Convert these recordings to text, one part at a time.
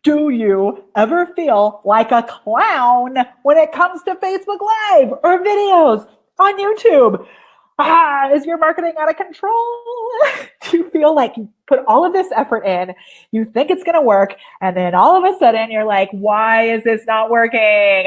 Do you ever feel like a clown when it comes to Facebook Live or videos on YouTube? Is your marketing out of control? Do you feel like you put all of this effort in, you think it's going to work, and then all of a sudden you're like, why is this not working?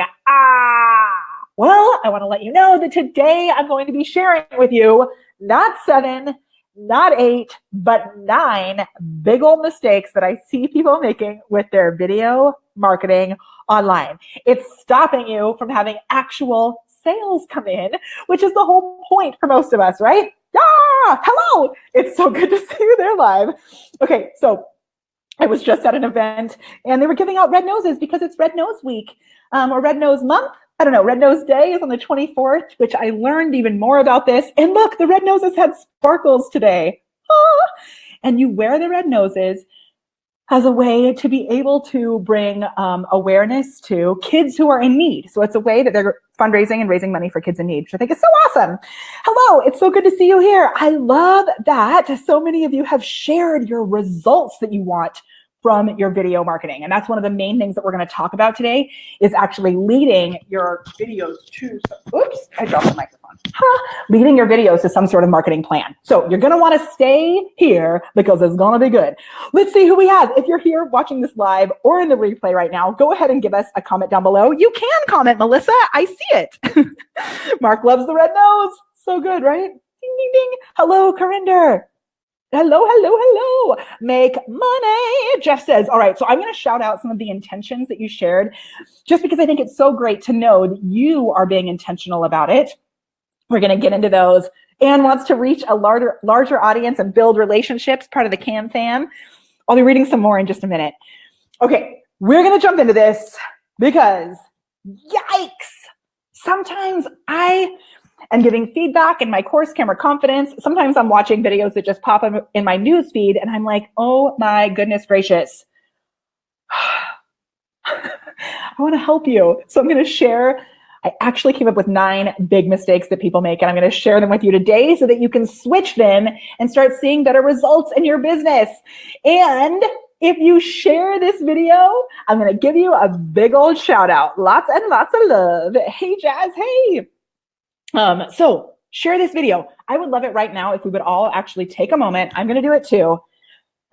Well, I want to let you know that today I'm going to be sharing with you not 7, not 8, but 9 big old mistakes that I see people making with their video marketing online. It's stopping you from having actual sales come in, which is the whole point for most of us, right? Hello, it's so good to see you there live. Okay, so I was just at an event and they were giving out red noses because it's Red Nose Week or Red Nose Month. I don't know, Red Nose Day is on the 24th, which I learned even more about this. And look, the red noses had sparkles today. And you wear the red noses as a way to be able to bring awareness to kids who are in need. So it's a way that they're fundraising and raising money for kids in need, which I think is so awesome. Hello, it's so good to see you here. I love that so many of you have shared your results that you want from your video marketing. And that's one of the main things that we're going to talk about today is actually leading your videos to, oops, I dropped the microphone. Leading your videos to some sort of marketing plan. So you're going to want to stay here because it's going to be good. Let's see who we have. If you're here watching this live or in the replay right now, go ahead and give us a comment down below. You can comment, Melissa. I see it. Mark loves the red nose. So good, right? Ding, ding, ding. Hello, Corinder. Hello, hello, hello. Make money. Jeff says, all right, so I'm going to shout out some of the intentions that you shared just because I think it's so great to know that you are being intentional about it. We're going to get into those. Anne wants to reach a larger audience and build relationships, part of the CAM fam. I'll be reading some more in just a minute. Okay, we're going to jump into this because, yikes, sometimes I am giving feedback in my course, Camera Confidence. Sometimes I'm watching videos that just pop up in my news feed, and I'm like, oh my goodness gracious. I want to help you. So I'm going to share. I actually came up with 9 big mistakes that people make, and I'm going to share them with you today so that you can switch them and start seeing better results in your business. And if you share this video, I'm going to give you a big old shout out. Lots and lots of love. Hey, Jazz. Hey. So share this video. I would love it right now if we would all actually take a moment. I'm going to do it too.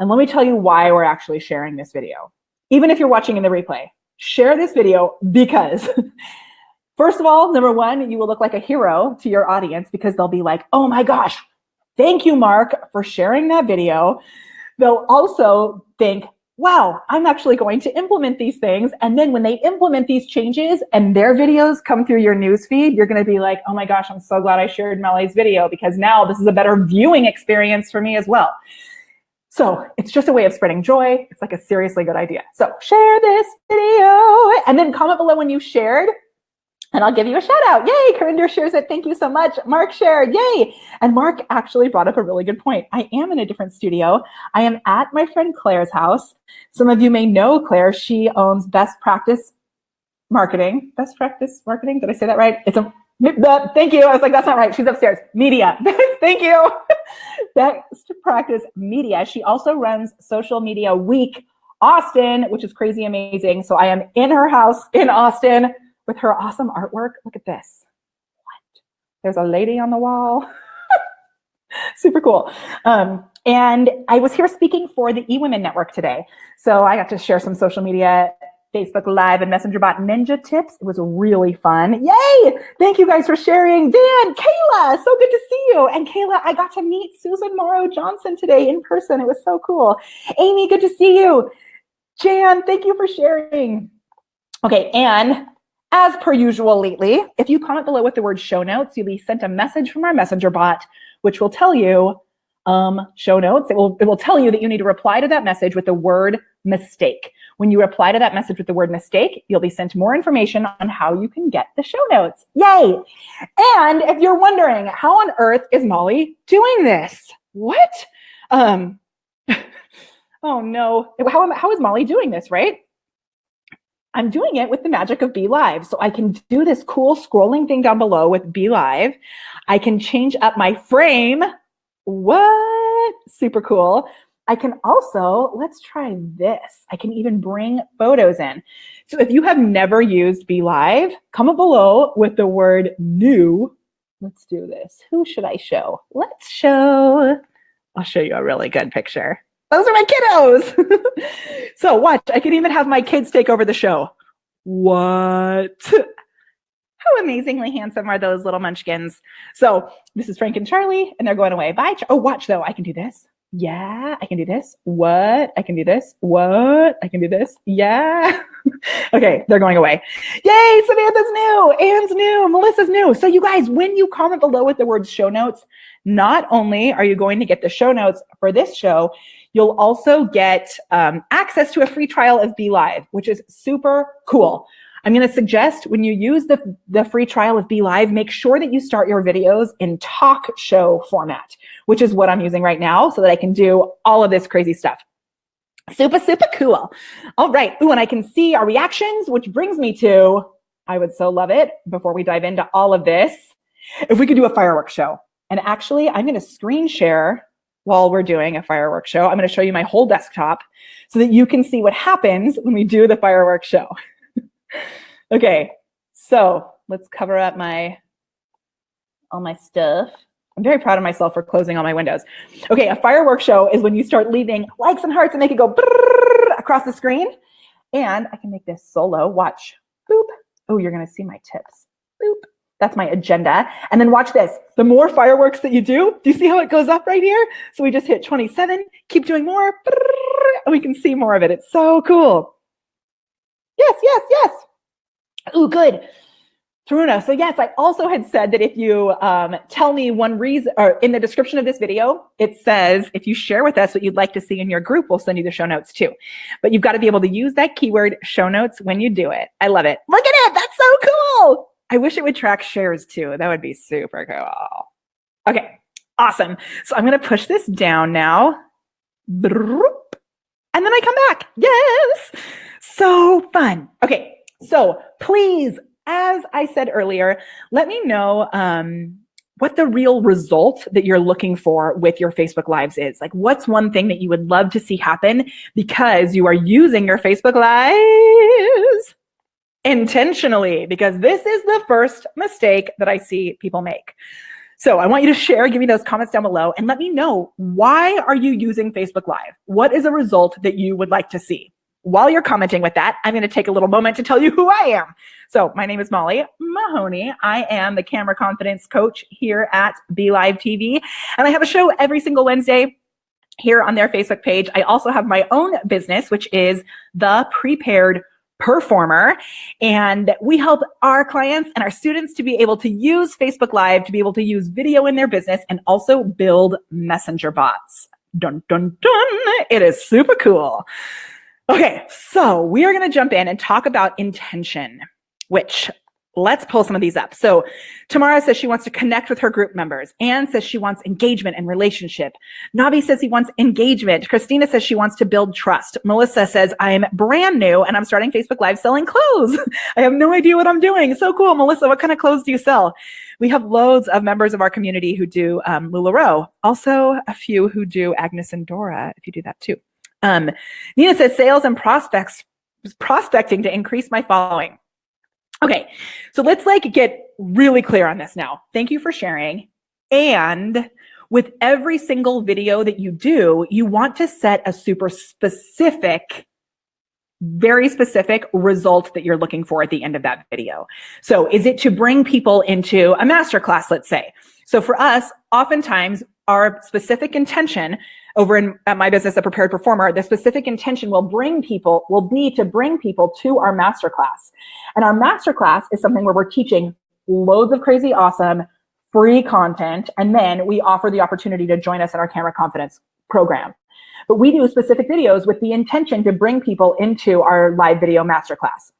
And let me tell you why we're actually sharing this video. Even if you're watching in the replay, share this video because first of all, number 1, you will look like a hero to your audience because they'll be like, oh my gosh, thank you, Mark, for sharing that video. They'll also think, wow, I'm actually going to implement these things. And then when they implement these changes and their videos come through your newsfeed, you're going to be like, oh my gosh, I'm so glad I shared Melly's video because now this is a better viewing experience for me as well. So it's just a way of spreading joy. It's like a seriously good idea. So share this video and then comment below when you shared. And I'll give you a shout out. Yay, Corinder shares it. Thank you so much. Mark shared, yay. And Mark actually brought up a really good point. I am in a different studio. I am at my friend Claire's house. Some of you may know Claire. She owns Best Practice Marketing. Best Practice Marketing, did I say that right? Thank you. I was like, that's not right. She's upstairs. Media. Thank you. Best Practice Media. She also runs Social Media Week Austin, which is crazy amazing. So I am in her house in Austin with her awesome artwork. Look at this. What? There's a lady on the wall. Super cool. And I was here speaking for the eWomen Network today. So I got to share some social media, Facebook Live and Messenger Bot Ninja tips. It was really fun. Yay! Thank you guys for sharing. Dan, Kayla, so good to see you. And Kayla, I got to meet Susan Morrow Johnson today in person. It was so cool. Amy, good to see you. Jan, thank you for sharing. Okay, and as per usual lately, if you comment below with the word show notes, you'll be sent a message from our messenger bot, which will tell you show notes. It will tell you that you need to reply to that message with the word mistake. When you reply to that message with the word mistake, you'll be sent more information on how you can get the show notes. Yay! And if you're wondering, how on earth is Molly doing this? What? Oh no, how is Molly doing this, right? I'm doing it with the magic of BeLive. So I can do this cool scrolling thing down below with BeLive. I can change up my frame. What? Super cool. I can also, let's try this. I can even bring photos in. So if you have never used BeLive, comment below with the word new. Let's do this. Who should I show? I'll show you a really good picture. Those are my kiddos. So watch, I can even have my kids take over the show. What? How amazingly handsome are those little munchkins? So this is Frank and Charlie, and they're going away. Bye. Oh, watch though. I can do this. Yeah, I can do this. What? I can do this. What? I can do this. Yeah. Okay, they're going away. Yay, Samantha's new, Anne's new, Melissa's new. So you guys, when you comment below with the words show notes, not only are you going to get the show notes for this show, you'll also get access to a free trial of BeLive, which is super cool. I'm going to suggest when you use the free trial of BeLive, make sure that you start your videos in talk show format, which is what I'm using right now so that I can do all of this crazy stuff. Super, super cool. All right. Ooh, and I can see our reactions, which brings me to, I would so love it before we dive into all of this, if we could do a fireworks show. And actually, I'm going to screen share while we're doing a fireworks show. I'm going to show you my whole desktop so that you can see what happens when we do the fireworks show. Okay, so let's cover up all my stuff. I'm very proud of myself for closing all my windows. Okay, a fireworks show is when you start leaving likes and hearts and make it go across the screen. And I can make this solo. Watch. Boop. Oh, you're going to see my tips. Boop. That's my agenda. And then watch this. The more fireworks that you do you see how it goes up right here? So we just hit 27. Keep doing more. And we can see more of it. It's so cool. Yes, yes, yes. Ooh, good. Taruna, so yes, I also had said that if you tell me one reason, or in the description of this video, it says, if you share with us what you'd like to see in your group, we'll send you the show notes too. But you've got to be able to use that keyword show notes when you do it. I love it. Look at it. That's so cool. I wish it would track shares too. That would be super cool. Okay, awesome. So I'm going to push this down now. And then I come back. Yes. So fun. Okay. So please, as I said earlier, let me know what the real result that you're looking for with your Facebook Lives is. Like, what's one thing that you would love to see happen because you are using your Facebook Lives intentionally? Because this is the first mistake that I see people make. So I want you to share, give me those comments down below, and let me know, why are you using Facebook Live? What is a result that you would like to see? While you're commenting with that, I'm going to take a little moment to tell you who I am. So my name is Molly Mahoney. I am the camera confidence coach here at BeLive TV, and I have a show every single Wednesday here on their Facebook page. I also have my own business, which is The Prepared Performer, and we help our clients and our students to be able to use Facebook Live, to be able to use video in their business, and also build messenger bots. Dun, dun, dun. It is super cool. Okay, so we are going to jump in and talk about intention, which, let's pull some of these up. So Tamara says she wants to connect with her group members. Anne says she wants engagement and relationship. Navi says he wants engagement. Christina says she wants to build trust. Melissa says, I'm brand new and I'm starting Facebook Live selling clothes. I have no idea what I'm doing. So cool. Melissa, what kind of clothes do you sell? We have loads of members of our community who do LuLaRoe. Also a few who do Agnes and Dora, if you do that too. Nina says sales and prospecting to increase my following. Okay, so let's get really clear on this now. Thank you for sharing. And with every single video that you do, you want to set a super specific, very specific result that you're looking for at the end of that video. So is it to bring people into a masterclass, let's say? So for us, oftentimes our specific intention over at my business, The Prepared Performer, the specific intention will be to bring people to our masterclass. And our masterclass is something where we're teaching loads of crazy, awesome, free content. And then we offer the opportunity to join us in our Camera Confidence program. But we do specific videos with the intention to bring people into our live video masterclass.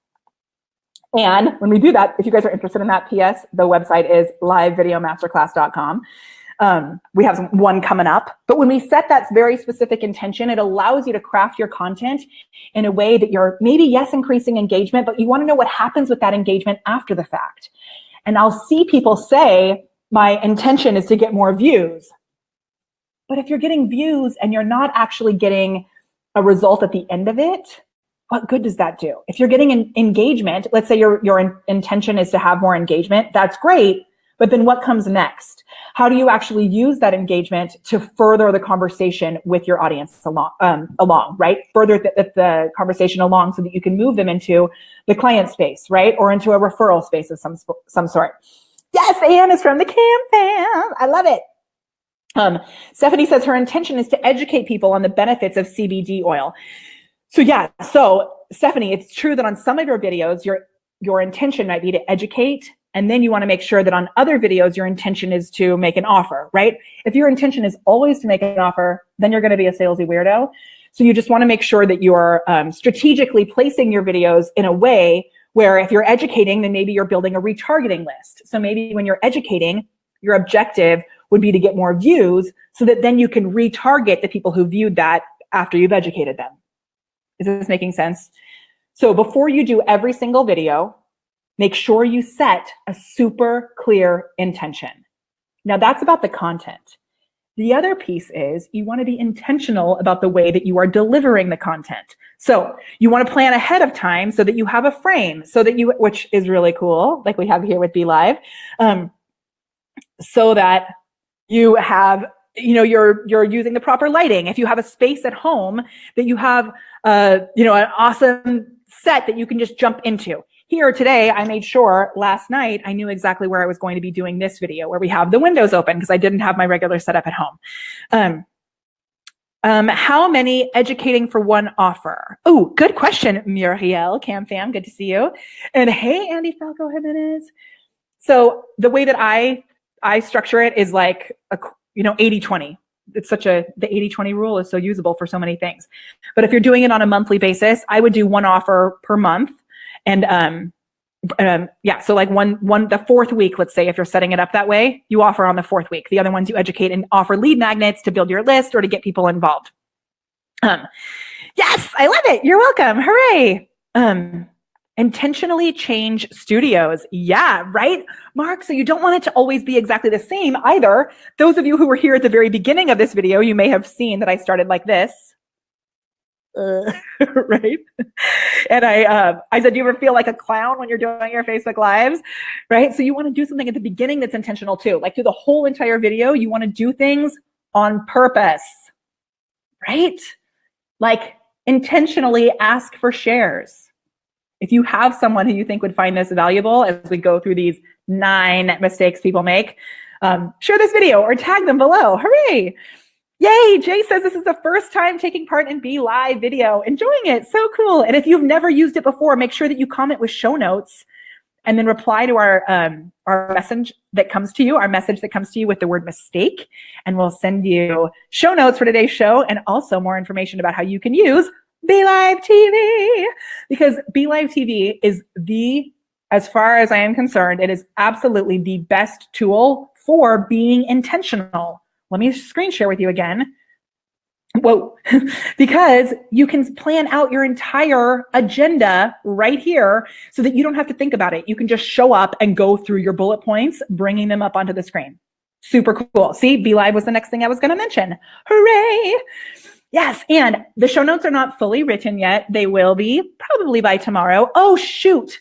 And when we do that, if you guys are interested in that, PS, the website is livevideomasterclass.com. We have one coming up, but when we set that very specific intention, it allows you to craft your content in a way that you're maybe, yes, increasing engagement, but you want to know what happens with that engagement after the fact. And I'll see people say, my intention is to get more views, But if you're getting views and you're not actually getting a result at the end of it, what good does that do? If you're getting an engagement, let's say your intention is to have more engagement, that's great. But then what comes next? How do you actually use that engagement to further the conversation with your audience along, right? Further the conversation along so that you can move them into the client space, right? Or into a referral space of some sort. Yes, Anne is from the Cam Fam. I love it. Stephanie says her intention is to educate people on the benefits of CBD oil. So Stephanie, it's true that on some of your videos, your intention might be to educate, and then you want to make sure that on other videos, your intention is to make an offer, right? If your intention is always to make an offer, then you're going to be a salesy weirdo. So you just want to make sure that you're strategically placing your videos in a way where if you're educating, then maybe you're building a retargeting list. So maybe when you're educating, your objective would be to get more views so that then you can retarget the people who viewed that after you've educated them. Is this making sense? So before you do every single video, make sure you set a super clear intention. Now that's about the content. The other piece is you want to be intentional about the way that you are delivering the content. So you want to plan ahead of time so that you have a frame, so that which is really cool, like we have here with BeLive, so that you have, you're using the proper lighting. If you have a space at home that you have, an awesome set that you can just jump into. Here today, I made sure last night I knew exactly where I was going to be doing this video, where we have the windows open because I didn't have my regular setup at home. How many educating for one offer? Oh, good question, Muriel, Cam Fam, good to see you. And hey, Andy Falco Jimenez. So the way that I structure it is like 80-20. It's the 80-20 rule is so usable for so many things. But if you're doing it on a monthly basis, I would do one offer per month. And so like the fourth week, let's say, if you're setting it up that way, you offer on the fourth week. The other ones you educate and offer lead magnets to build your list or to get people involved. Yes, I love it. You're welcome. Hooray. Intentionally change studios. Yeah, right, Mark? So you don't want it to always be exactly the same either. Those of you who were here at the very beginning of this video, you may have seen that I started like this. Right? And I said, do you ever feel like a clown when you're doing your Facebook Lives? Right? So you want to do something at the beginning that's intentional too. Like through the whole entire video, you want to do things on purpose, right? Like intentionally ask for shares. If you have someone who you think would find this valuable as we go through these 9 mistakes people make, share this video or tag them below. Hooray! Yay, Jay says this is the first time taking part in BeLive video. Enjoying it, so cool. And if you've never used it before, make sure that you comment with show notes and then reply to our message that comes to you with the word mistake. And we'll send you show notes for today's show and also more information about how you can use BeLive TV. Because BeLive TV is as far as I am concerned, it is absolutely the best tool for being intentional. Let me screen share with you again. Whoa, because you can plan out your entire agenda right here so that you don't have to think about it. You can just show up and go through your bullet points, bringing them up onto the screen. Super cool. See, BeLive was the next thing I was going to mention. Hooray. Yes, and the show notes are not fully written yet. They will be probably by tomorrow. Oh, shoot.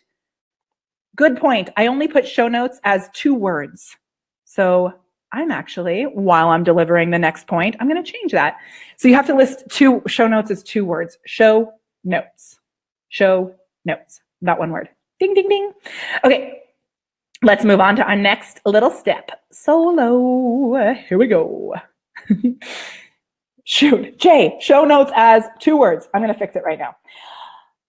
Good point. I only put show notes as 2 words. So I'm actually, while I'm delivering the next point, I'm going to change that. So you have to list show notes as 2 words. Show notes. Show notes. Not 1 word. Ding, ding, ding. Okay, let's move on to our next little step. Solo. Here we go. Shoot. Jay, show notes as 2 words. I'm going to fix it right now.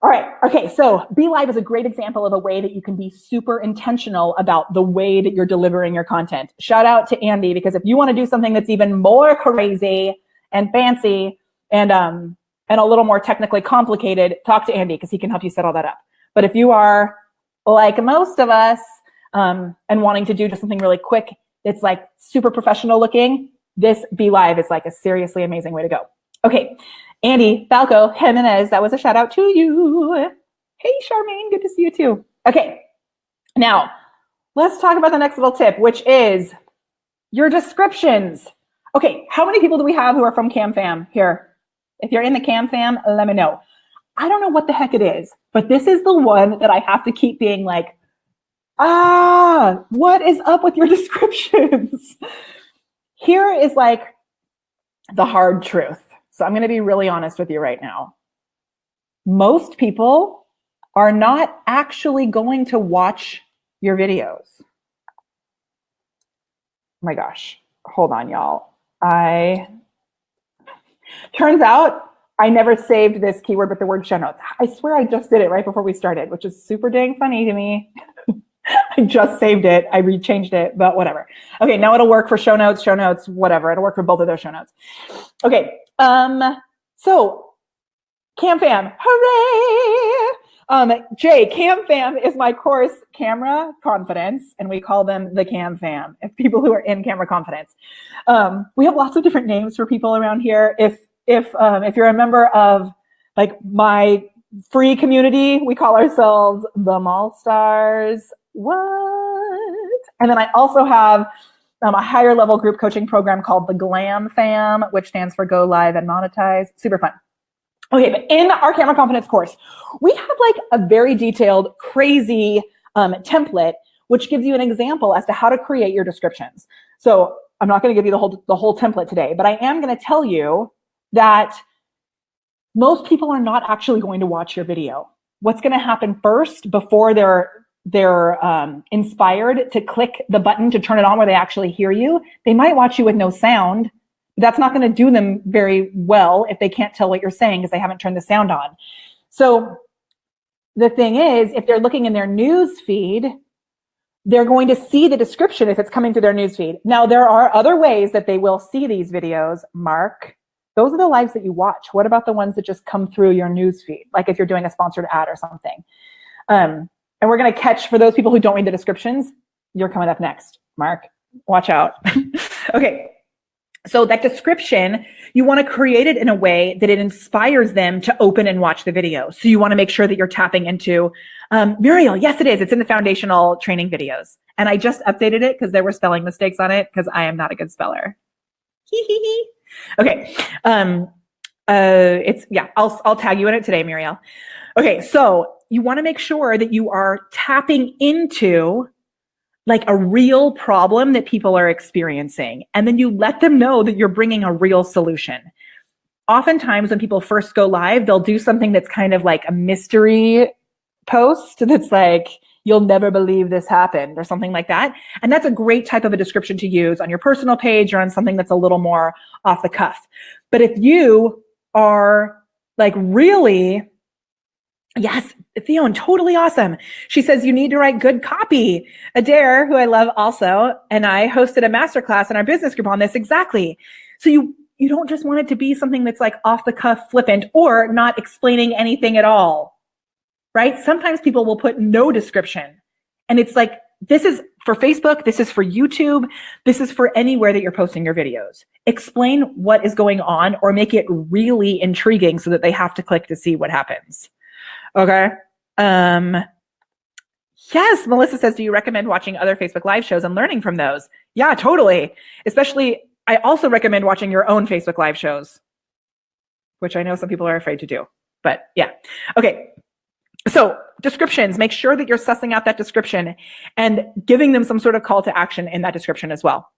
All right. Okay. So BeLive is a great example of a way that you can be super intentional about the way that you're delivering your content. Shout out to Andy, because if you want to do something that's even more crazy and fancy and a little more technically complicated, talk to Andy because he can help you set all that up. But if you are like most of us and wanting to do just something really quick, it's like super professional looking, this BeLive is like a seriously amazing way to go. Okay. Andy Falco Jimenez, that was a shout out to you. Hey, Charmaine, good to see you too. Okay, now let's talk about the next little tip, which is your descriptions. Okay, how many people do we have who are from Cam Fam here? If you're in the Cam Fam, let me know. I don't know what the heck it is, but this is the one that I have to keep being like, what is up with your descriptions? Here is like the hard truth. So I'm going to be really honest with you right now. Most people are not actually going to watch your videos. Oh my gosh. Hold on, y'all. Turns out I never saved this keyword with the word show notes. I swear I just did it right before we started, which is super dang funny to me. I just saved it. I rechanged it, but whatever. Okay, now it'll work for show notes, whatever. It'll work for both of those show notes. Okay, so Cam Fam, hooray! Jay, Cam Fam is my course, Camera Confidence, and we call them the Cam Fam, if people who are in camera confidence. We have lots of different names for people around here. If you're a member of like my free community, we call ourselves the Mall Stars. What? And then I also have a higher level group coaching program called the Glam Fam, which stands for Go Live and Monetize. Super fun. Okay, but in our Camera Confidence course, we have like a very detailed, crazy template, which gives you an example as to how to create your descriptions. So I'm not going to give you the whole template today, but I am going to tell you that most people are not actually going to watch your video. What's going to happen first before they're inspired to click the button to turn it on where they actually hear you? They might watch you with no sound. That's not going to do them very well if they can't tell what you're saying because they haven't turned the sound on. So the thing is, if they're looking in their news feed, they're going to see the description if it's coming through their news feed. Now, there are other ways that they will see these videos, Mark. Those are the lives that you watch. What about the ones that just come through your news feed? Like if you're doing a sponsored ad or something. And we're going to catch, for those people who don't read the descriptions, you're coming up next, Mark. Watch out. Okay. So that description, you want to create it in a way that it inspires them to open and watch the video. So you want to make sure that you're tapping into, Muriel, yes, it is. It's in the foundational training videos. And I just updated it because there were spelling mistakes on it because I am not a good speller. Okay. I'll tag you in it today, Muriel. Okay. So you want to make sure that you are tapping into like a real problem that people are experiencing. And then you let them know that you're bringing a real solution. Oftentimes when people first go live, they'll do something that's kind of like a mystery post that's like, you'll never believe this happened or something like that. And that's a great type of a description to use on your personal page or on something that's a little more off the cuff. But if you are like really, yes, Theon, totally awesome. She says you need to write good copy. Adair, who I love also, and I hosted a masterclass in our business group on this exactly. So you don't just want it to be something that's like off the cuff, flippant, or not explaining anything at all, right? Sometimes people will put no description. And it's like, this is for Facebook, this is for YouTube, this is for anywhere that you're posting your videos. Explain what is going on or make it really intriguing so that they have to click to see what happens. Okay. Yes, Melissa says, do you recommend watching other Facebook Live shows and learning from those? Yeah, totally. Especially, I also recommend watching your own Facebook Live shows, which I know some people are afraid to do, but yeah. Okay. So descriptions, make sure that you're sussing out that description and giving them some sort of call to action in that description as well.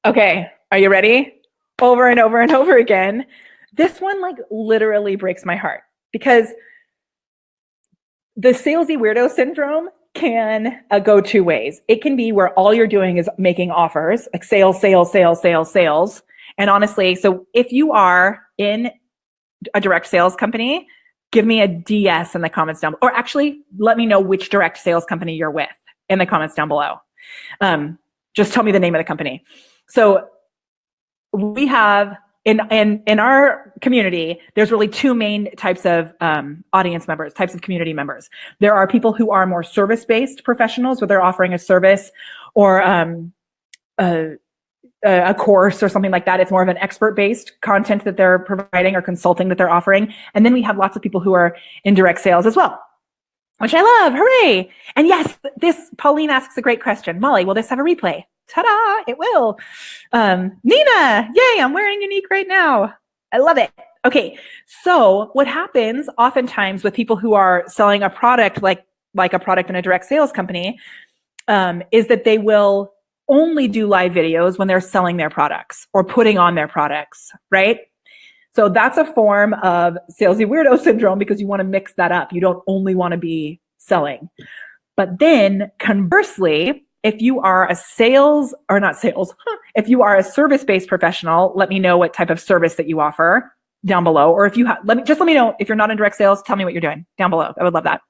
Okay. Are you ready? Over and over and over again. This one like literally breaks my heart because the salesy weirdo syndrome can go two ways. It can be where all you're doing is making offers, like sales, sales, sales, sales, sales. And honestly, so if you are in a direct sales company, give me a DS in the comments down, or actually let me know which direct sales company you're with in the comments down below. Just tell me the name of the company. So we have in our community, there's really two main types of audience members, types of community members. There are people who are more service-based professionals where they're offering a service or a course or something like that. It's more of an expert-based content that they're providing or consulting that they're offering. And then we have lots of people who are in direct sales as well, which I love. Hooray. And yes, this Pauline asks a great question. Molly, will this have a replay? Ta-da, it will. Nina, yay, I'm wearing Unique right now. I love it. Okay, so what happens oftentimes with people who are selling a product like a product in a direct sales company is that they will only do live videos when they're selling their products or putting on their products, right? So that's a form of salesy weirdo syndrome because you want to mix that up. You don't only want to be selling. But then conversely, if you are a if you are a service-based professional, let me know what type of service that you offer down below. Or if you let me know if you're not in direct sales, tell me what you're doing down below. I would love that.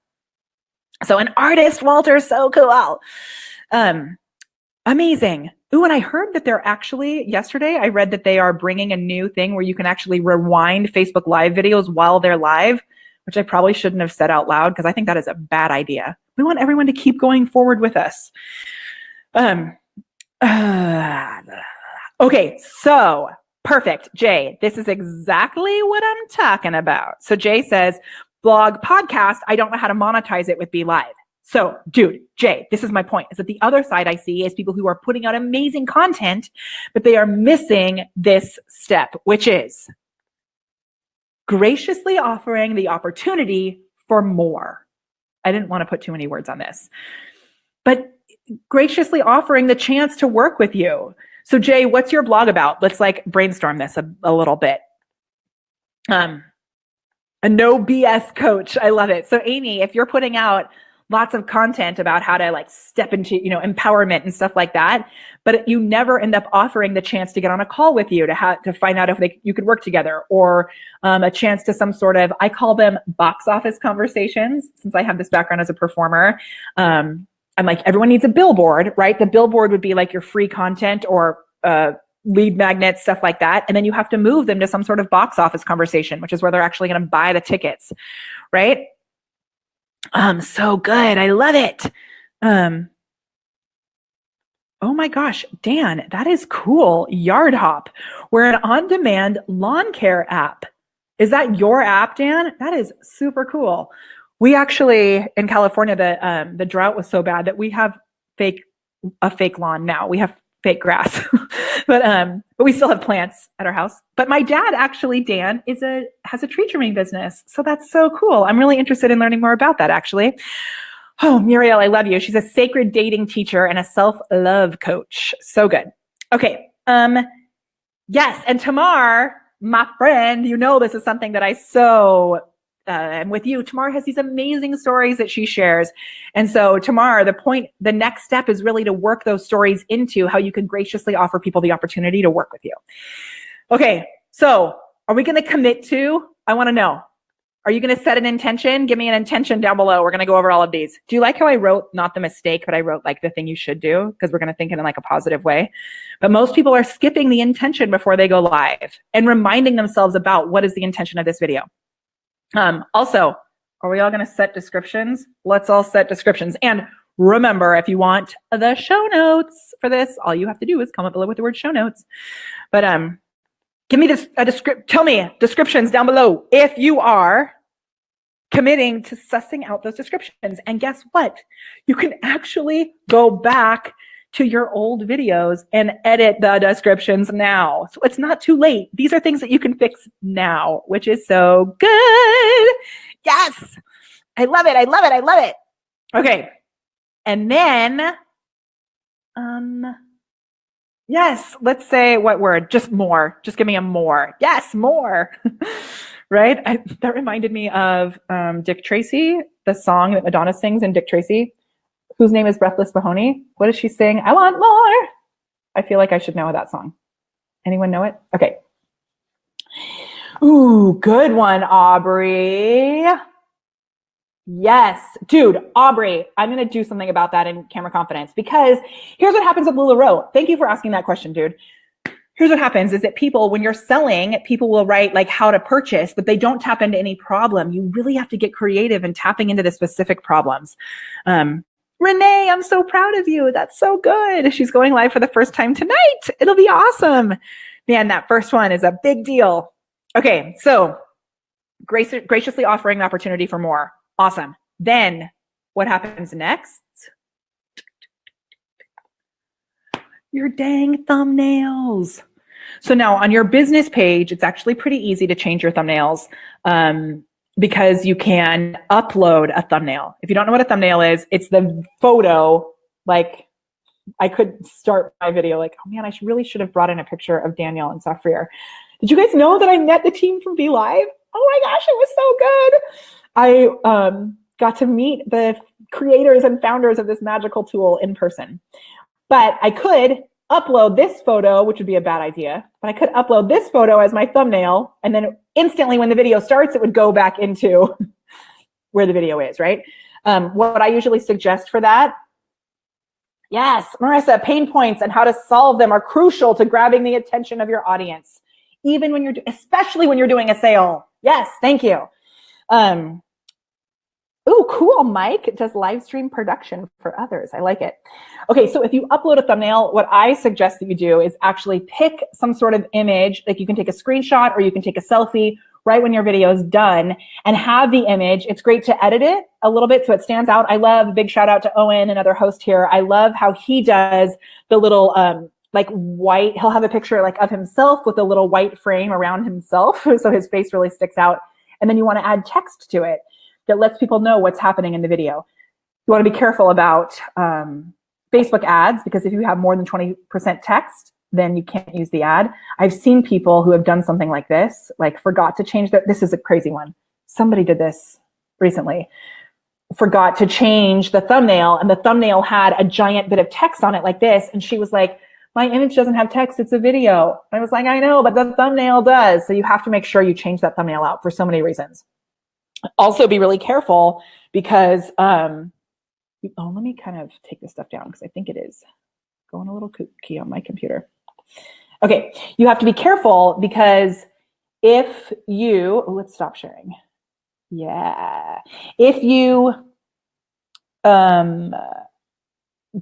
So an artist, Walter, so cool. Amazing. Ooh, and I heard that they're actually, yesterday, I read that they are bringing a new thing where you can actually rewind Facebook Live videos while they're live, which I probably shouldn't have said out loud because I think that is a bad idea. We want everyone to keep going forward with us. Okay, so perfect. Jay, this is exactly what I'm talking about. So Jay says, blog, podcast, I don't know how to monetize it with BeLive. So, dude, Jay, this is my point, is that the other side I see is people who are putting out amazing content, but they are missing this step, which is graciously offering the opportunity for more. I didn't want to put too many words on this, but graciously offering the chance to work with you. So, Jay, what's your blog about? Let's brainstorm this a little bit. A no BS coach. I love it. So, Amy, if you're putting out lots of content about how to step into, empowerment and stuff like that, but you never end up offering the chance to get on a call with you to find out if you could work together, or a chance to some sort of, I call them box office conversations, since I have this background as a performer. I'm like, everyone needs a billboard, right? The billboard would be like your free content or lead magnets, stuff like that. And then you have to move them to some sort of box office conversation, which is where they're actually going to buy the tickets, right? So good. I love it. Oh my gosh, Dan, that is cool. Yard Hop. We're an on-demand lawn care app. Is that your app, Dan? That is super cool. We actually, in California, the drought was so bad that we have a fake lawn now. We have fake grass, but we still have plants at our house. But my dad actually, Dan, has a tree trimming business. So that's so cool. I'm really interested in learning more about that, actually. Oh, Muriel, I love you. She's a sacred dating teacher and a self-love coach. So good. Okay. Yes. And Tamar, my friend, this is something that I am with you. Tamar has these amazing stories that she shares. And so Tamar, the next step is really to work those stories into how you can graciously offer people the opportunity to work with you. Okay. So are we going to commit to, I want to know, are you going to set an intention? Give me an intention down below. We're going to go over all of these. Do you like how I wrote not the mistake, but I wrote the thing you should do? Because we're going to think in a positive way. But most people are skipping the intention before they go live and reminding themselves about what is the intention of this video. Also, are we all going to set descriptions? Let's all set descriptions. And remember, if you want the show notes for this, all you have to do is comment below with the word show notes. But give me tell me descriptions down below if you are committing to sussing out those descriptions. And guess what? You can actually go back to your old videos and edit the descriptions now. So it's not too late. These are things that you can fix now, which is so good. Yes. I love it. I love it. I love it. Okay. And then, yes, let's say what word? Just more. Just give me a more. Yes, more. Right? That reminded me of Dick Tracy, the song that Madonna sings in Dick Tracy, whose name is Breathless Mahoney. What does she sing? I want more. I feel like I should know that song. Anyone know it? Okay. Ooh, good one, Aubrey. Yes. Dude, Aubrey, I'm going to do something about that in Camera Confidence, because here's what happens with LuLaRoe. Thank you for asking that question, dude. Here's what happens is that people, when you're selling, people will write how to purchase, but they don't tap into any problem. You really have to get creative in tapping into the specific problems. Renee, I'm so proud of you. That's so good. She's going live for the first time tonight. It'll be awesome. Man, that first one is a big deal. Okay, so graciously offering the opportunity for more. Awesome. Then what happens next? Your dang thumbnails. So now on your business page, it's actually pretty easy to change your thumbnails because you can upload a thumbnail. If you don't know what a thumbnail is, it's the photo. Like, I could start my video like, oh man, I really should have brought in a picture of Danielle and Safrir. Did you guys know that I met the team from BeLive? Oh my gosh, it was so good. I got to meet the creators and founders of this magical tool in person. But I could upload this photo, which would be a bad idea, but I could upload this photo as my thumbnail, and then instantly when the video starts, it would go back into where the video is, right? What I usually suggest for that, yes, Marissa, pain points and how to solve them are crucial to grabbing the attention of your audience, even when especially when you're doing a sale. Yes, thank you. Ooh, cool. Mike does live stream production for others. I like it. Okay, so if you upload a thumbnail, what I suggest that you do is actually pick some sort of image. Like, you can take a screenshot or you can take a selfie right when your video is done and have the image. It's great to edit it a little bit so it stands out. I love, big shout out to Owen, another host here. I love how he does the little like white, he'll have a picture like of himself with a little white frame around himself so his face really sticks out. And then you want to add text to it that lets people know what's happening in the video. You want to be careful about Facebook ads, because if you have more than 20% text, then you can't use the ad. I've seen people who have done something like this, like forgot to change this is a crazy one. Somebody did this recently, forgot to change the thumbnail, and the thumbnail had a giant bit of text on it like this. And she was like, my image doesn't have text, it's a video. I was like, I know, but the thumbnail does. So you have to make sure you change that thumbnail out for so many reasons. Also be really careful because, let me kind of take this stuff down because I think it is going a little kooky on my computer. Okay, you have to be careful because if you, let's stop sharing. Yeah. If you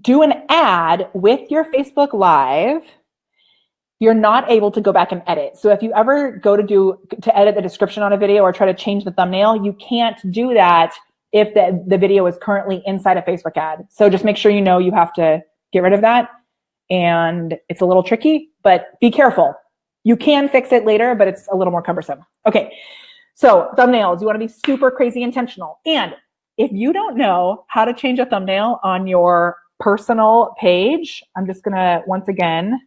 do an ad with your Facebook Live, you're not able to go back and edit. So if you ever go to edit the description on a video or try to change the thumbnail, you can't do that if the video is currently inside a Facebook ad. So just make sure you know you have to get rid of that. And it's a little tricky, but be careful. You can fix it later, but it's a little more cumbersome. Okay, so thumbnails, you want to be super crazy intentional. And if you don't know how to change a thumbnail on your personal page, I'm just gonna, once again,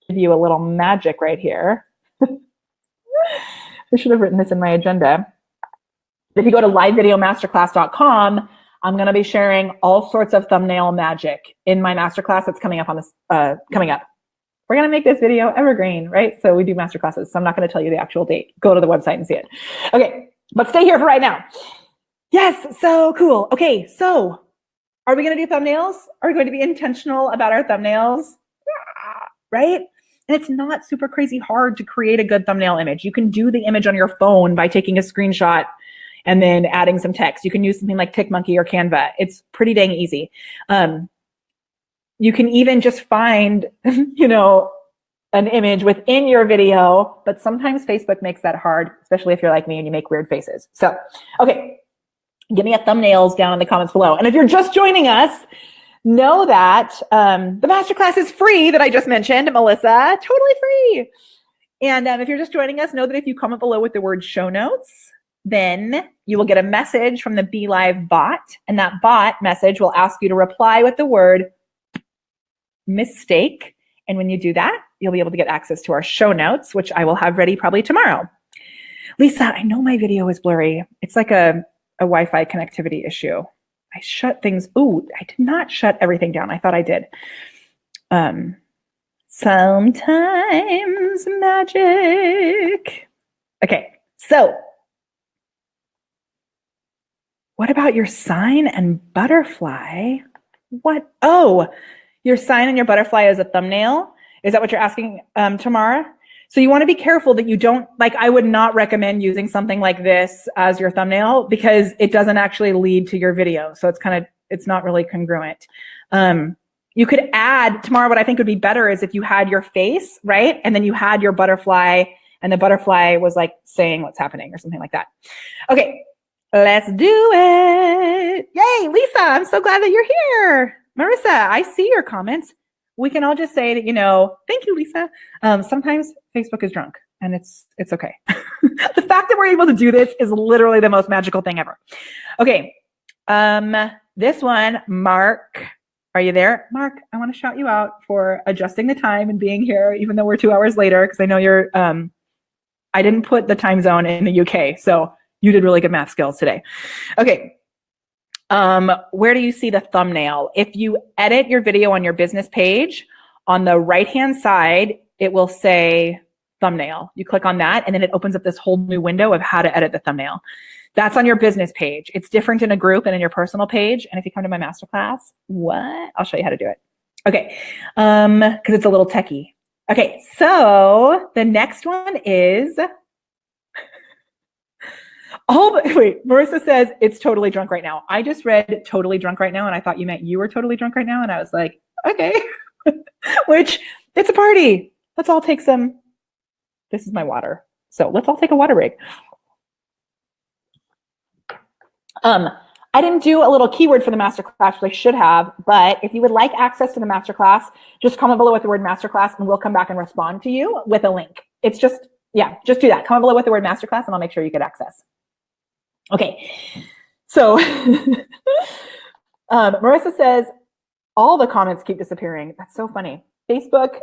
give you a little magic right here. I should have written this in my agenda. If you go to livevideomasterclass.com, I'm going to be sharing all sorts of thumbnail magic in my masterclass that's coming up on this. Coming up, we're going to make this video evergreen, right? So we do masterclasses. So I'm not going to tell you the actual date. Go to the website and see it. Okay, but stay here for right now. Yes, so cool. Okay, so are we going to do thumbnails? Are we going to be intentional about our thumbnails? Right? And it's not super crazy hard to create a good thumbnail image. You can do the image on your phone by taking a screenshot and then adding some text. You can use something like TickMonkey or Canva. It's pretty dang easy. You can even just find, an image within your video, but sometimes Facebook makes that hard, especially if you're like me and you make weird faces. So, okay, give me a thumbnails down in the comments below. And if you're just joining us, know that the masterclass is free that I just mentioned, Melissa, totally free. And if you're just joining us, know that if you comment below with the word show notes, then you will get a message from the BeLive bot, and that bot message will ask you to reply with the word mistake. And when you do that, you'll be able to get access to our show notes, which I will have ready probably tomorrow. Lisa, I know my video is blurry. It's like a Wi-Fi connectivity issue. I shut things. Ooh, I did not shut everything down. I thought I did. Sometimes magic. Okay, so what about your sign and butterfly? What? Oh, your sign and your butterfly as a thumbnail? Is that what you're asking, Tamara? So you want to be careful that you don't, I would not recommend using something like this as your thumbnail because it doesn't actually lead to your video. So it's not really congruent. You could add, Tamara, what I think would be better is if you had your face, right? And then you had your butterfly and the butterfly was like saying what's happening or something like that. Okay, let's do it. Yay, Lisa, I'm so glad that you're here. Marissa, I see your comments. we can all just say that, thank you, Lisa. Sometimes Facebook is drunk and it's okay. The fact that we're able to do this is literally the most magical thing ever. Okay. This one, Mark, are you there? Mark, I want to shout you out for adjusting the time and being here, even though we're 2 hours later, because I know you're, I didn't put the time zone in the UK, so you did really good math skills today. Okay. Where do you see the thumbnail? If you edit your video on your business page, on the right-hand side, it will say thumbnail. You click on that, and then it opens up this whole new window of how to edit the thumbnail. That's on your business page. It's different in a group and in your personal page. And if you come to my masterclass, I'll show you how to do it. Okay, because it's a little techie. Okay, so the next one is, wait, Marissa says it's totally drunk right now. I just read totally drunk right now, and I thought you meant you were totally drunk right now, and I was like, okay. Which, it's a party. Let's all take some, this is my water. So let's all take a water break. I didn't do a little keyword for the masterclass, which I should have, but if you would like access to the masterclass, just comment below with the word masterclass and we'll come back and respond to you with a link. It's just, just do that. Comment below with the word masterclass and I'll make sure you get access. Okay, so Marissa says, all the comments keep disappearing. That's so funny. Facebook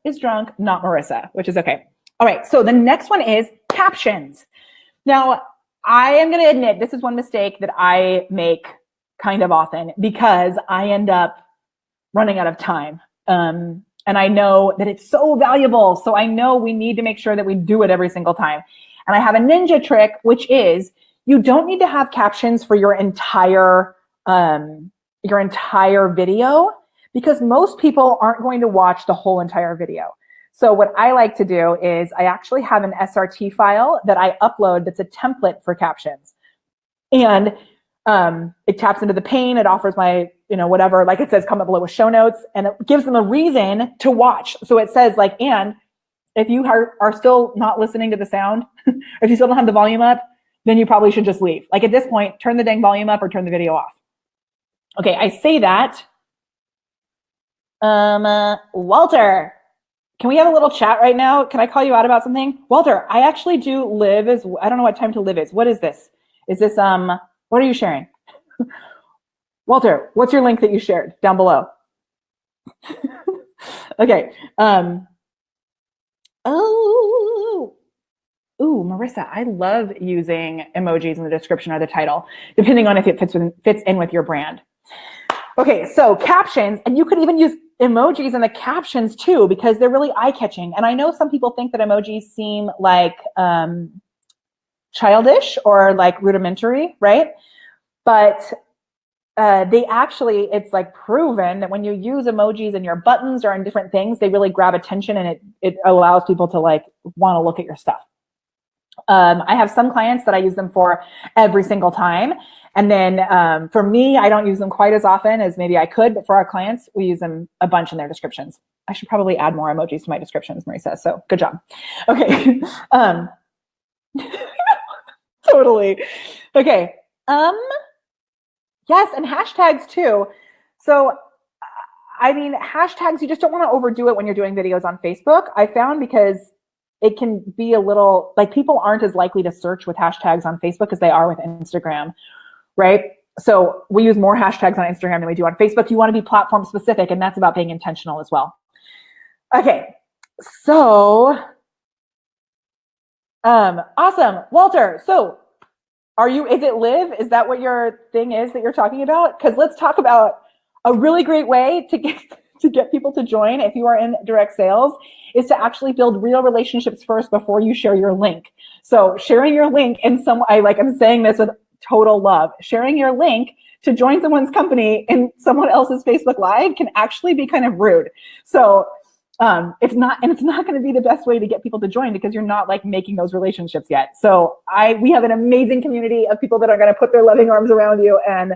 is drunk, not Marissa, which is okay. All right, so the next one is captions. Now, I am going to admit this is one mistake that I make kind of often because I end up running out of time. And I know that it's so valuable. So I know we need to make sure that we do it every single time. And I have a ninja trick, which is you don't need to have captions for your entire video because most people aren't going to watch the whole entire video. So what I like to do is I actually have an SRT file that I upload that's a template for captions. And it taps into the pane. It offers my, whatever, like it says comment below with show notes, and it gives them a reason to watch. So it says like, and if you are still not listening to the sound, if you still don't have the volume up, then you probably should just leave. Like at this point, turn the dang volume up or turn the video off. Okay, I say that. Walter. Can we have a little chat right now? Can I call you out about something? Walter, I actually do live as, I don't know what time to live is. What is this? Is this, what are you sharing? Walter, what's your link that you shared down below? Okay. Marissa, I love using emojis in the description or the title, depending on if it fits in with your brand. Okay, so captions, and you could even use emojis in the captions too, because they're really eye-catching. And I know some people think that emojis seem like childish or like rudimentary, right? But they actually, it's like proven that when you use emojis in your buttons or in different things, they really grab attention and it allows people to like want to look at your stuff. I have some clients that I use them for every single time. And then for me, I don't use them quite as often as maybe I could, but for our clients, we use them a bunch in their descriptions. I should probably add more emojis to my descriptions, Marisa, so good job. Okay. Totally. Okay. Yes, and hashtags too. So, I mean, hashtags, you just don't want to overdo it when you're doing videos on Facebook, I found, because it can be a little, like people aren't as likely to search with hashtags on Facebook as they are with Instagram, right? So we use more hashtags on Instagram than we do on Facebook. You want to be platform specific, and that's about being intentional as well. Okay, so awesome. Walter, so is it live? Is that what your thing is that you're talking about? Because let's talk about a really great way to get people to join if you are in direct sales is to actually build real relationships first before you share your link. So sharing your link I'm saying this with total love. Sharing your link to join someone's company in someone else's Facebook Live can actually be kind of rude. So it's not going to be the best way to get people to join because you're not like making those relationships yet. So we have an amazing community of people that are going to put their loving arms around you and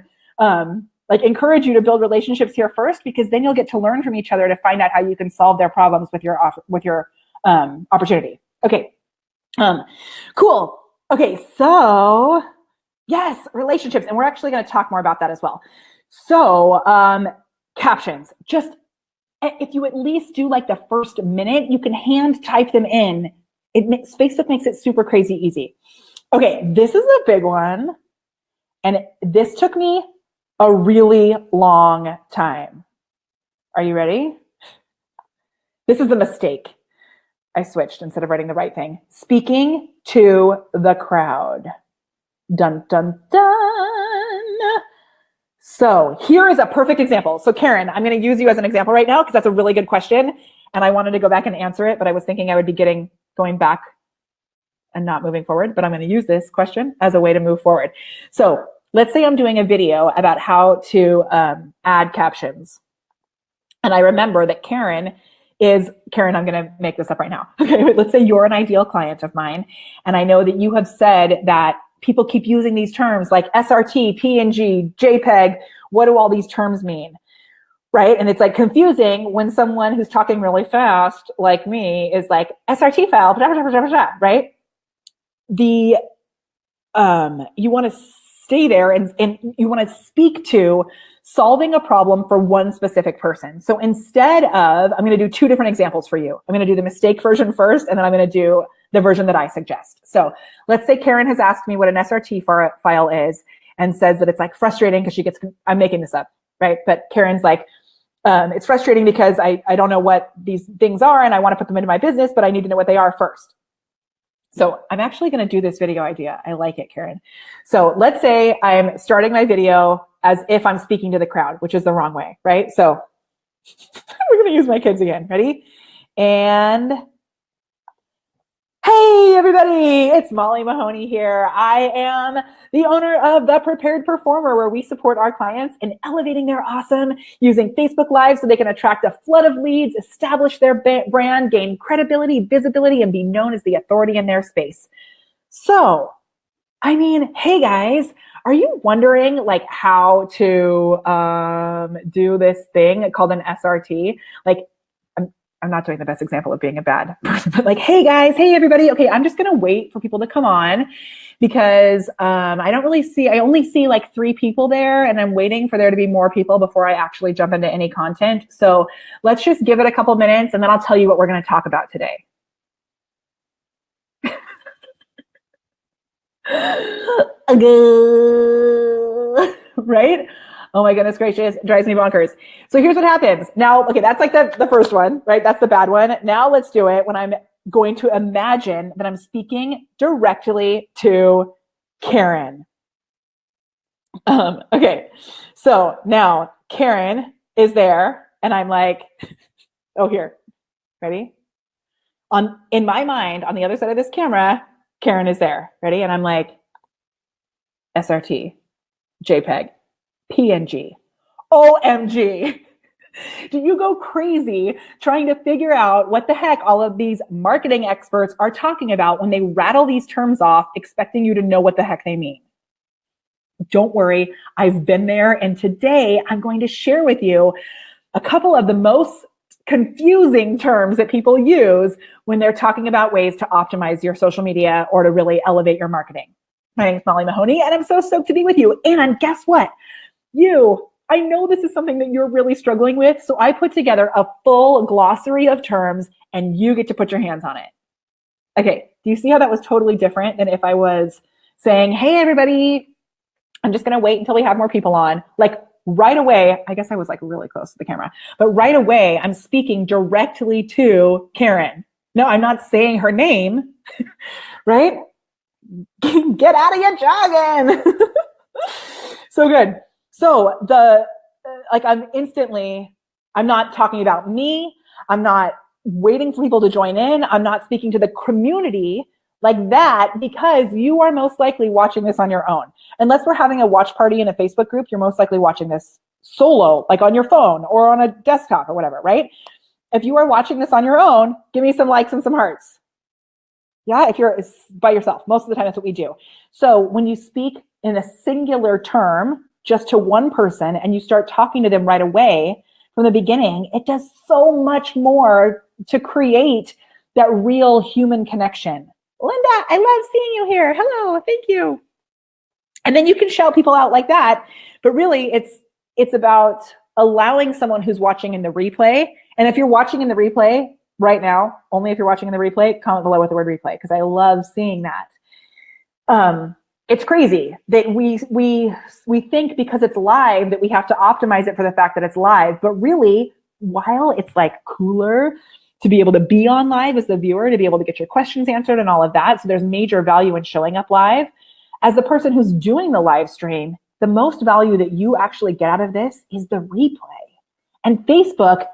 like encourage you to build relationships here first, because then you'll get to learn from each other to find out how you can solve their problems with your opportunity. Okay, cool. Okay, so yes, relationships, and we're actually going to talk more about that as well. So captions. Just if you at least do like the first minute, you can hand type them in. Facebook makes it super crazy easy. Okay, this is a big one. And this took me a really long time. Are you ready? This is the mistake. I switched instead of writing the right thing. Speaking to the crowd. Dun, dun, dun. So here is a perfect example. So Karen, I'm going to use you as an example right now because that's a really good question. And I wanted to go back and answer it, but I was thinking I would be going back and not moving forward. But I'm going to use this question as a way to move forward. So let's say I'm doing a video about how to add captions. And I remember that Karen, I'm going to make this up right now. Okay, let's say you're an ideal client of mine. And I know that you have said that people keep using these terms like SRT, PNG, JPEG. What do all these terms mean? Right? And it's like confusing when someone who's talking really fast, like me, is like SRT file, blah, blah, blah, blah, blah, right? You want to stay there and you want to speak to solving a problem for one specific person. So instead of, I'm going to do two different examples for you. I'm going to do the mistake version first, and then I'm going to do the version that I suggest. So let's say Karen has asked me what an SRT file is and says that it's like frustrating because I'm making this up, right? But Karen's like, it's frustrating because I don't know what these things are and I want to put them into my business, but I need to know what they are first. So I'm actually going to do this video idea. I like it, Karen. So let's say I'm starting my video as if I'm speaking to the crowd, which is the wrong way, right? So we're going to use my kids again. Ready? And hey, everybody, it's Molly Mahoney here. I am the owner of The Prepared Performer, where we support our clients in elevating their awesome using Facebook Live so they can attract a flood of leads, establish their brand, gain credibility, visibility, and be known as the authority in their space. So, I mean, hey guys, are you wondering like how to do this thing called an SRT? Like, I'm not doing the best example of being a bad person, but like, hey guys, hey everybody. Okay, I'm just gonna wait for people to come on because I only see like 3 people there, and I'm waiting for there to be more people before I actually jump into any content. So let's just give it a couple minutes and then I'll tell you what we're gonna talk about today. Right? Oh my goodness gracious, it drives me bonkers. So here's what happens. Now, okay, that's like the first one, right? That's the bad one. Now let's do it when I'm going to imagine that I'm speaking directly to Karen. Okay, so now Karen is there and I'm like, oh, here, ready? In my mind, on the other side of this camera, Karen is there, ready? And I'm like, SRT, JPEG, PNG, OMG. Do you go crazy trying to figure out what the heck all of these marketing experts are talking about when they rattle these terms off, expecting you to know what the heck they mean? Don't worry, I've been there, and today I'm going to share with you a couple of the most confusing terms that people use when they're talking about ways to optimize your social media or to really elevate your marketing. My name is Molly Mahoney, and I'm so stoked to be with you. And guess what? I know this is something that you're really struggling with, so I put together a full glossary of terms, and you get to put your hands on it. Okay, do you see how that was totally different than if I was saying, hey, everybody, I'm just going to wait until we have more people on. Like right away, I guess I was like really close to the camera, but right away, I'm speaking directly to Karen. No, I'm not saying her name, right? Get out of your jargon. So good. So I'm not talking about me. I'm not waiting for people to join in. I'm not speaking to the community like that because you are most likely watching this on your own. Unless we're having a watch party in a Facebook group, you're most likely watching this solo, like on your phone or on a desktop or whatever, right? If you are watching this on your own, give me some likes and some hearts. Yeah, if you're by yourself, most of the time that's what we do. So when you speak in a singular term, just to one person, and you start talking to them right away from the beginning, it does so much more to create that real human connection. Linda, I love seeing you here. Hello, thank you. And then you can shout people out like that, but really it's about allowing someone who's watching in the replay, and if you're watching in the replay right now, only if you're watching in the replay, comment below with the word replay, because I love seeing that. It's crazy that we think because it's live that we have to optimize it for the fact that it's live, but really, while it's like cooler to be able to be on live as the viewer, to be able to get your questions answered and all of that, so there's major value in showing up live. As the person who's doing the live stream, the most value that you actually get out of this is the replay. And Facebook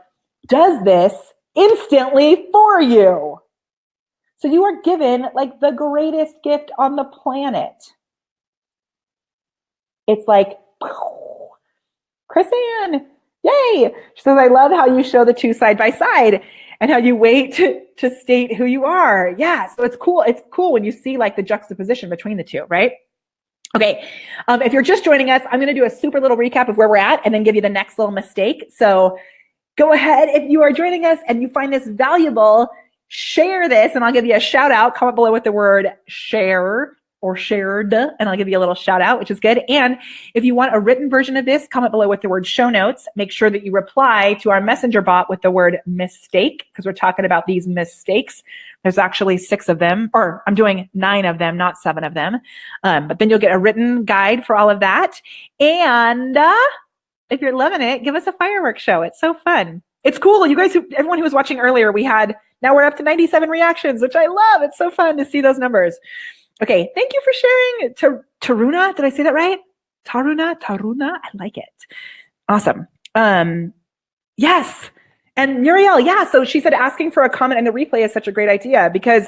does this instantly for you. So you are given like the greatest gift on the planet. It's like, Chris-Ann, yay. She says, I love how you show the two side by side and how you wait to state who you are. Yeah, so it's cool. It's cool when you see like the juxtaposition between the two, right? Okay, if you're just joining us, I'm going to do a super little recap of where we're at and then give you the next little mistake. So go ahead. If you are joining us and you find this valuable, share this and I'll give you a shout out. Comment below with the word share or shared, and I'll give you a little shout out, which is good. And if you want a written version of this, comment below with the word show notes. Make sure that you reply to our messenger bot with the word mistake, because we're talking about these mistakes. There's actually 6 of them, or I'm doing 9 of them, not 7 of them. But then you'll get a written guide for all of that. And if you're loving it, give us a fireworks show. It's so fun. It's cool. You guys, everyone who was watching earlier, now we're up to 97 reactions, which I love. It's so fun to see those numbers. Okay, thank you for sharing. Taruna, did I say that right? Taruna, I like it. Awesome. Yes. And Muriel, yeah, so she said asking for a comment in the replay is such a great idea because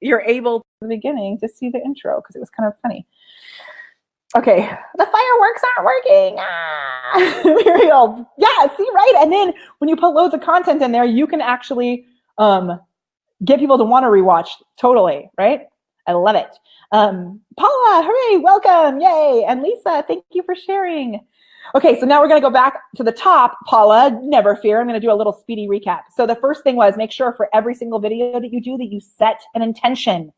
you're able in the beginning to see the intro because it was kind of funny. Okay, the fireworks aren't working. Muriel, yeah, see, right? And then when you put loads of content in there, you can actually get people to want to rewatch. Totally, right? I love it. Paula, hooray, welcome, yay. And Lisa, thank you for sharing. Okay, so now we're going to go back to the top. Paula, never fear. I'm going to do a little speedy recap. So the first thing was make sure for every single video that you do that you set an intention,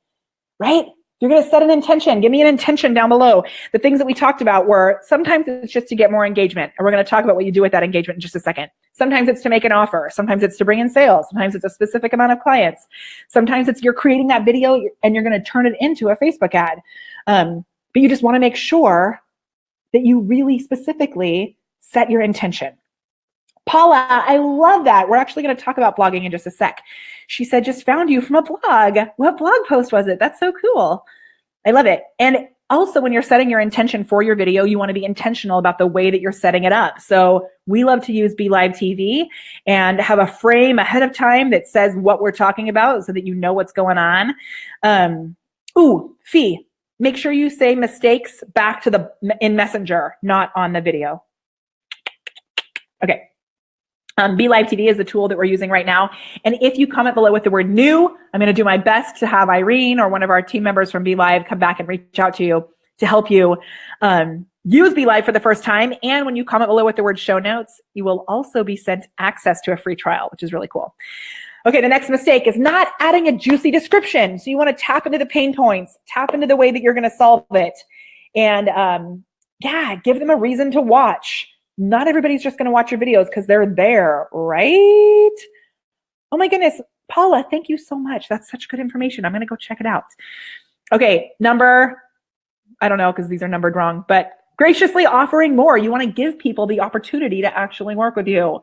right? You're going to set an intention. Give me an intention down below. The things that we talked about were sometimes it's just to get more engagement. And we're going to talk about what you do with that engagement in just a second. Sometimes it's to make an offer. Sometimes it's to bring in sales. Sometimes it's a specific amount of clients. Sometimes it's you're creating that video and you're going to turn it into a Facebook ad. But you just want to make sure that you really specifically set your intention. Paula, I love that. We're actually going to talk about blogging in just a sec. She said, just found you from a blog. What blog post was it? That's so cool. I love it. And also when you're setting your intention for your video, you want to be intentional about the way that you're setting it up. So we love to use BeLive TV and have a frame ahead of time that says what we're talking about so that you know what's going on. Fee, make sure you say mistakes back to in Messenger, not on the video. Okay. BeLive TV is the tool that we're using right now. And if you comment below with the word new, I'm going to do my best to have Irene or one of our team members from BeLive come back and reach out to you to help you use BeLive for the first time. And when you comment below with the word show notes, you will also be sent access to a free trial, which is really cool. Okay, the next mistake is not adding a juicy description. So you want to tap into the pain points, tap into the way that you're going to solve it. And give them a reason to watch. Not everybody's just going to watch your videos because they're there, right? Oh my goodness. Paula, thank you so much. That's such good information. I'm going to go check it out. Okay, I don't know because these are numbered wrong, but graciously offering more. You want to give people the opportunity to actually work with you.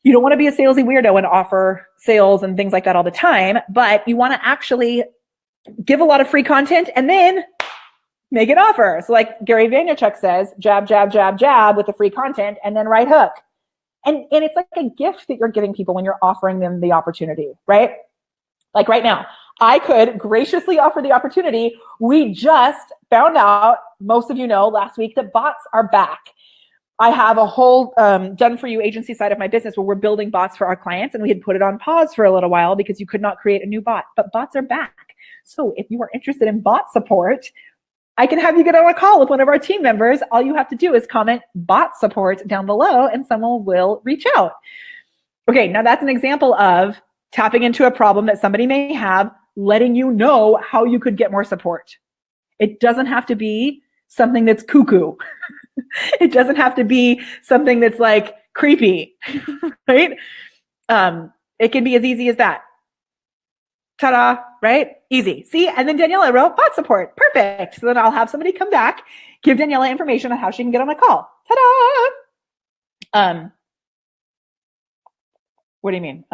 You don't want to be a salesy weirdo and offer sales and things like that all the time, but you want to actually give a lot of free content and then make an offer. So like Gary Vaynerchuk says, jab, jab, jab, jab with the free content and then right hook. And it's like a gift that you're giving people when you're offering them the opportunity, right? Like right now, I could graciously offer the opportunity. We just found out, most of you know, last week that bots are back. I have a whole done for you agency side of my business where we're building bots for our clients, and we had put it on pause for a little while because you could not create a new bot, but bots are back. So if you are interested in bot support, I can have you get on a call with one of our team members. All you have to do is comment bot support down below and someone will reach out. Okay, now that's an example of tapping into a problem that somebody may have, letting you know how you could get more support. It doesn't have to be something that's cuckoo. It doesn't have to be something that's like creepy, right? It can be as easy as that. Ta-da, right? Easy. See, and then Daniela wrote bot support. Perfect. So then I'll have somebody come back, give Daniela information on how she can get on my call. Ta-da! What do you mean?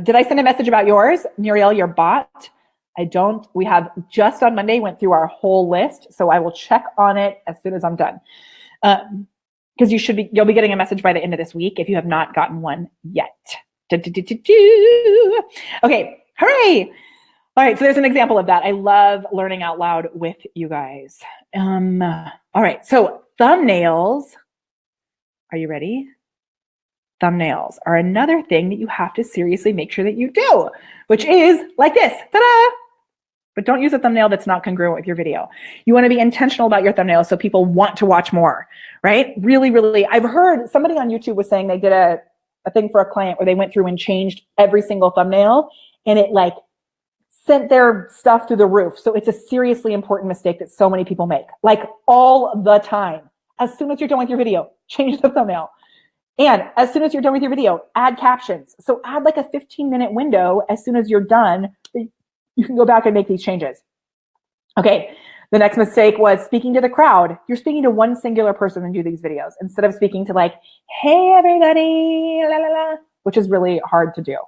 Did I send a message about yours, Muriel, your bot? I don't. We have just on Monday went through our whole list, so I will check on it as soon as I'm done. Because you'll be getting a message by the end of this week if you have not gotten one yet. Okay, hooray! All right, so there's an example of that. I love learning out loud with you guys. All right, so thumbnails. Are you ready? Thumbnails are another thing that you have to seriously make sure that you do, which is like this. Ta-da! But don't use a thumbnail that's not congruent with your video. You want to be intentional about your thumbnails so people want to watch more, right? Really, really. I've heard somebody on YouTube was saying they did a thing for a client where they went through and changed every single thumbnail, and it like sent their stuff through the roof. So it's a seriously important mistake that so many people make, like all the time. As soon as you're done with your video, change the thumbnail. And as soon as you're done with your video, add captions. So add like a 15-minute window as soon as you're done. You can go back and make these changes. Okay, the next mistake was speaking to the crowd. You're speaking to one singular person and do these videos instead of speaking to like, hey, everybody, la, la, la, which is really hard to do.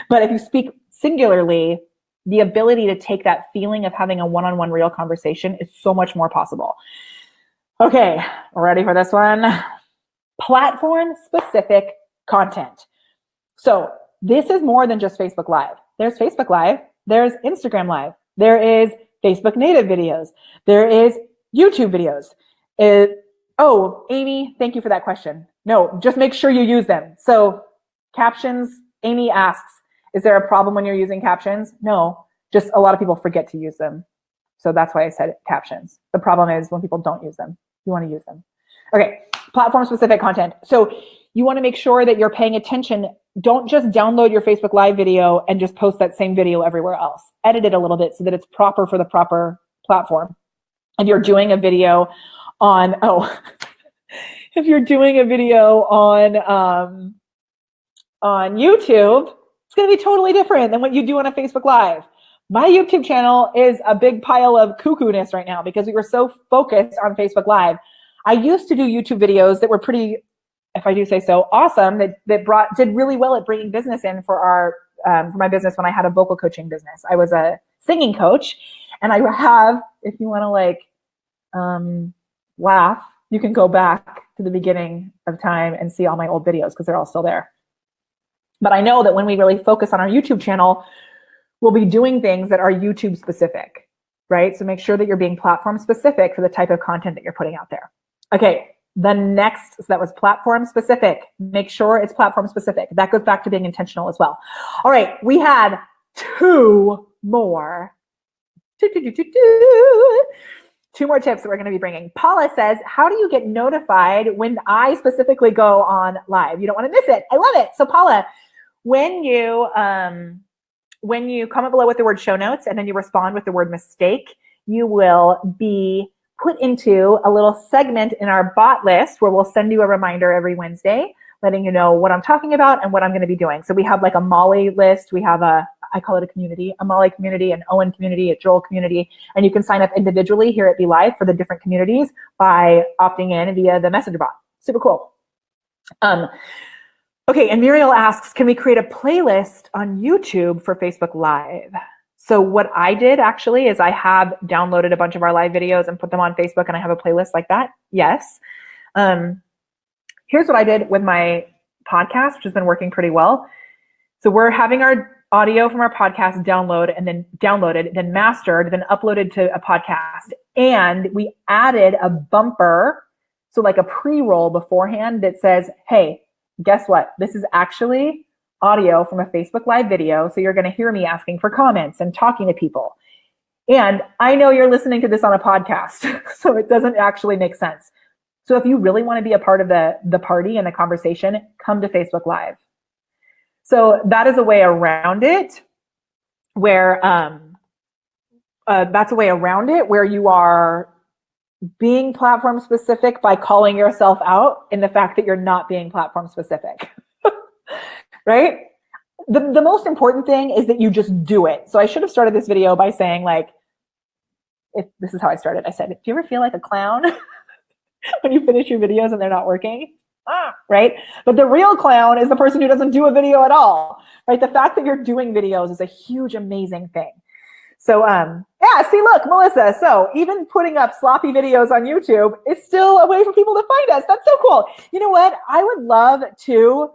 But if you speak singularly, the ability to take that feeling of having a one-on-one real conversation is so much more possible. Okay, ready for this one? Platform-specific content. So this is more than just Facebook Live. There's Facebook Live. There's Instagram Live. There is Facebook native videos. There is YouTube videos. Oh, Amy, thank you for that question. No, just make sure you use them. So captions, Amy asks, is there a problem when you're using captions? No, just a lot of people forget to use them. So that's why I said captions. The problem is when people don't use them. You want to use them. Okay, platform-specific content. So you want to make sure that you're paying attention. Don't just download your Facebook Live video and just post that same video everywhere else. Edit it a little bit so that it's proper for the proper platform. If you're doing a video on, if you're doing a video on YouTube, it's going to be totally different than what you do on a Facebook Live. My YouTube channel is a big pile of cuckoo-ness right now because we were so focused on Facebook Live. I used to do YouTube videos that were pretty, if I do say so, awesome, that did really well at bringing business in for my business when I had a vocal coaching business. I was a singing coach, and I have, if you want to like laugh, you can go back to the beginning of time and see all my old videos because they're all still there. But I know that when we really focus on our YouTube channel, we'll be doing things that are YouTube specific, right? So make sure that you're being platform specific for the type of content that you're putting out there. Okay, the next, so that was platform specific. Make sure it's platform specific. That goes back to being intentional as well. All right, we had two more. Two more tips that we're going to be bringing. Paula says, how do you get notified when I specifically go on live? You don't want to miss it. I love it. So Paula, when you comment below with the word show notes and then you respond with the word mistake, you will be put into a little segment in our bot list where we'll send you a reminder every Wednesday, letting you know what I'm talking about and what I'm going to be doing. So we have like a Molly list. We have I call it a community, a Molly community, an Owen community, a Joel community, and you can sign up individually here at BeLive for the different communities by opting in via the messenger bot. Super cool. Okay, and Muriel asks, can we create a playlist on YouTube for Facebook Live? So what I did actually is I have downloaded a bunch of our live videos and put them on Facebook, and I have a playlist like that. Yes. Here's what I did with my podcast, which has been working pretty well. So we're having our audio from our podcast downloaded, then mastered, then uploaded to a podcast. And we added a bumper, so like a pre-roll beforehand that says, hey, guess what? This is actually audio from a Facebook Live video. So you're going to hear me asking for comments and talking to people. And I know you're listening to this on a podcast, so it doesn't actually make sense. So if you really want to be a part of the party and the conversation, come to Facebook Live. So that is a way around it where you are being platform specific by calling yourself out in the fact that you're not being platform specific, right? The most important thing is that you just do it. So I should have started this video by saying, like, if this is how I started. I said, do you ever feel like a clown when you finish your videos and they're not working? Right? But the real clown is the person who doesn't do a video at all, right? The fact that you're doing videos is a huge, amazing thing. So, yeah, see, look, Melissa, so even putting up sloppy videos on YouTube is still a way for people to find us. That's so cool. You know what? I would love to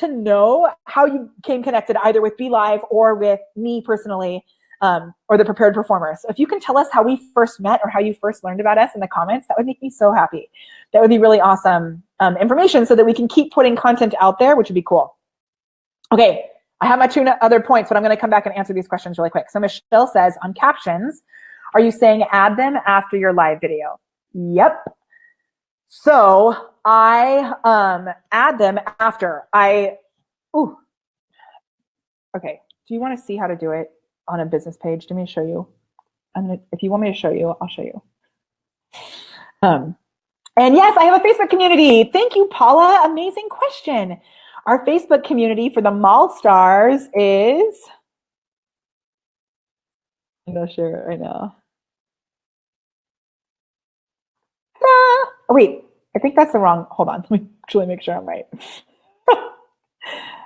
know how you came connected either with BeLive or with me personally, or the Prepared Performer. So if you can tell us how we first met or how you first learned about us in the comments, that would make me so happy. That would be really awesome information so that we can keep putting content out there, which would be cool. Okay, I have my two other points, but I'm going to come back and answer these questions really quick. So Michelle says, on captions, are you saying add them after your live video? Yep. So I add them after okay. Do you want to see how to do it on a business page? Let me show you. If you want me to show you, I'll show you. And yes, I have a Facebook community. Thank you, Paula. Amazing question. Our Facebook community for the Mall Stars is, I'm not sure right now. Oh, wait, I think that's the wrong, hold on. Let me actually make sure I'm right.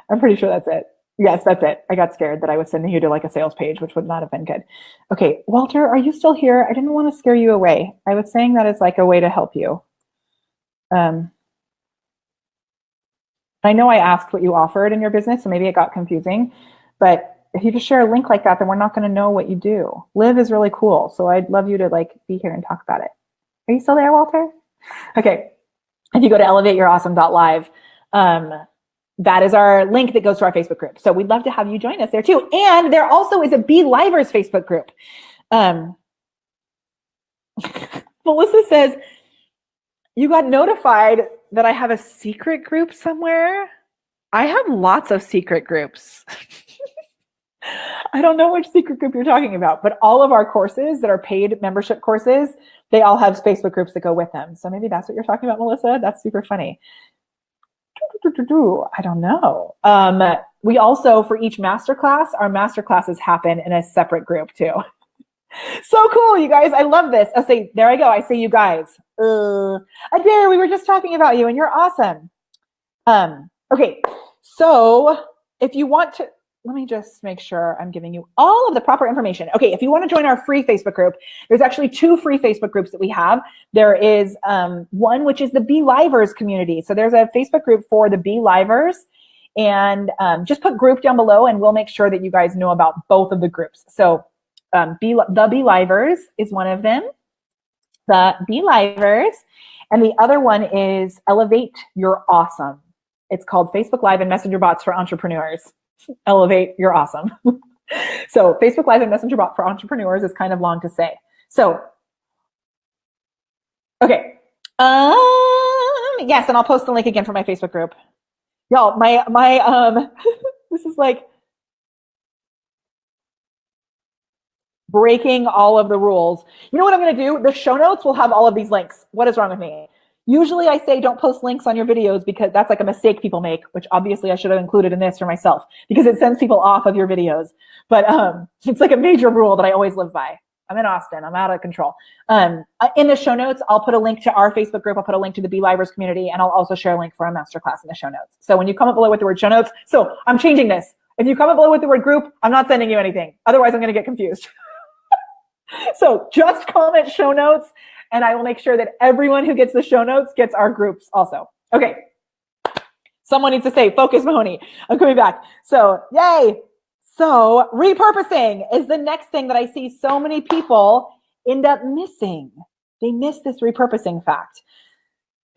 I'm pretty sure that's it. Yes, that's it. I got scared that I was sending you to like a sales page, which would not have been good. Okay, Walter, are you still here? I didn't want to scare you away. I was saying that as like a way to help you. I know I asked what you offered in your business, so maybe it got confusing, but if you just share a link like that, then we're not going to know what you do. Live is really cool, so I'd love you to like be here and talk about it. Are you still there, Walter? Okay. If you go to elevateyourawesome.live, that is our link that goes to our Facebook group. So we'd love to have you join us there too. And there also is a BeLivers Facebook group. Melissa says, you got notified that I have a secret group somewhere. I have lots of secret groups. I don't know which secret group you're talking about, but all of our courses that are paid membership courses, they all have Facebook groups that go with them. So maybe that's what you're talking about, Melissa. That's super funny. I don't know. We also, for each masterclass, our masterclasses happen in a separate group too. So cool, you guys. I love this. I say, there I go. I say you guys. Adair, we were just talking about you and you're awesome. Okay, so if you want to, let me just make sure I'm giving you all of the proper information. Okay, if you want to join our free Facebook group, there's actually two free Facebook groups that we have. There is one, which is the BeLivers community. So there's a Facebook group for the BeLivers, and just put group down below and we'll make sure that you guys know about both of the groups. So the BeLivers is one of them, the BeLivers, and the other one is Elevate Your Awesome. It's called Facebook Live and Messenger Bots for Entrepreneurs. Elevate Your Awesome. So Facebook Live and Messenger Bot for Entrepreneurs is kind of long to say. So, okay. Yes, and I'll post the link again for my Facebook group. Y'all, my this is like breaking all of the rules. You know what I'm going to do? The show notes will have all of these links. What is wrong with me? Usually I say don't post links on your videos because that's like a mistake people make, which obviously I should have included in this for myself because it sends people off of your videos. But it's like a major rule that I always live by. I'm in Austin. I'm out of control. In the show notes, I'll put a link to our Facebook group. I'll put a link to the BeLivers community, and I'll also share a link for a masterclass in the show notes. So when you comment below with the word show notes, so I'm changing this. If you comment below with the word group, I'm not sending you anything. Otherwise, I'm going to get confused. So just comment show notes, and I will make sure that everyone who gets the show notes gets our groups also. Okay. Someone needs to say, focus, Mahoney. I'm coming back. So, yay. So, repurposing is the next thing that I see so many people end up missing. They miss this repurposing fact.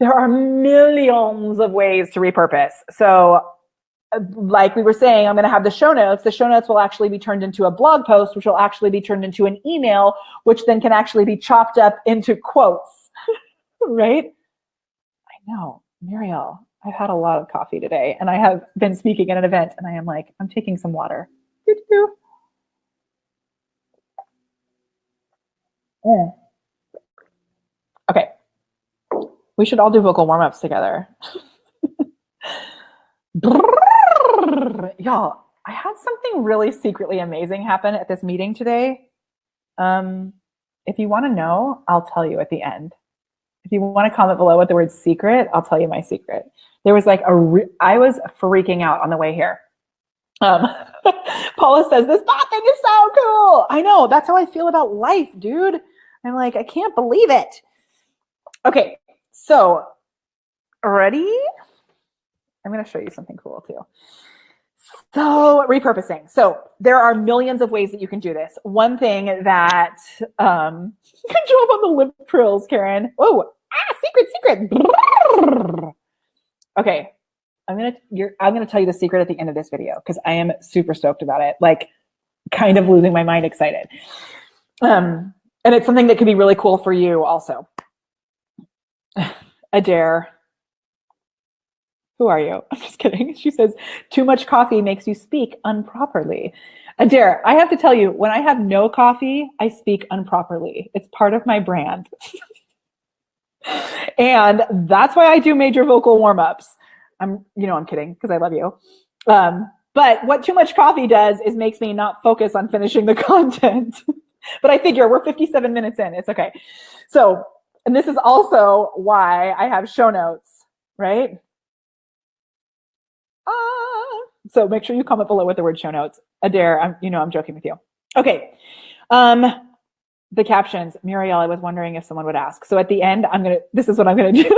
There are millions of ways to repurpose. So, like we were saying, I'm going to have the show notes. The show notes will actually be turned into a blog post, which will actually be turned into an email, which then can actually be chopped up into quotes, right? I know, Muriel, I've had a lot of coffee today, and I have been speaking at an event, and I am like, I'm taking some water. Mm. Okay. We should all do vocal warm-ups together. Y'all, I had something really secretly amazing happen at this meeting today. If you want to know, I'll tell you at the end. If you want to comment below with the word secret, I'll tell you my secret. There was like I was freaking out on the way here. Um, Paula says, this bot thing is so cool. I know, that's how I feel about life, dude. I'm like, I can't believe it. Okay, so ready? I'm going to show you something cool too. So repurposing. So there are millions of ways that you can do this. One thing that, good job on the lip trills, Karen. Oh, secret. Okay, I'm gonna tell you the secret at the end of this video because I am super stoked about it. Like, kind of losing my mind, excited. And it's something that could be really cool for you also. Adair. Who are you? I'm just kidding. She says, too much coffee makes you speak improperly. Adair, I have to tell you, when I have no coffee, I speak improperly. It's part of my brand. And that's why I do major vocal warm-ups. I'm kidding because I love you. But what too much coffee does is makes me not focus on finishing the content. But I figure we're 57 minutes in. It's okay. So, and this is also why I have show notes, right? So make sure you comment below with the word show notes. Adair, I'm joking with you. Okay. The captions, Muriel, I was wondering if someone would ask. So at the end, this is what I'm going to do.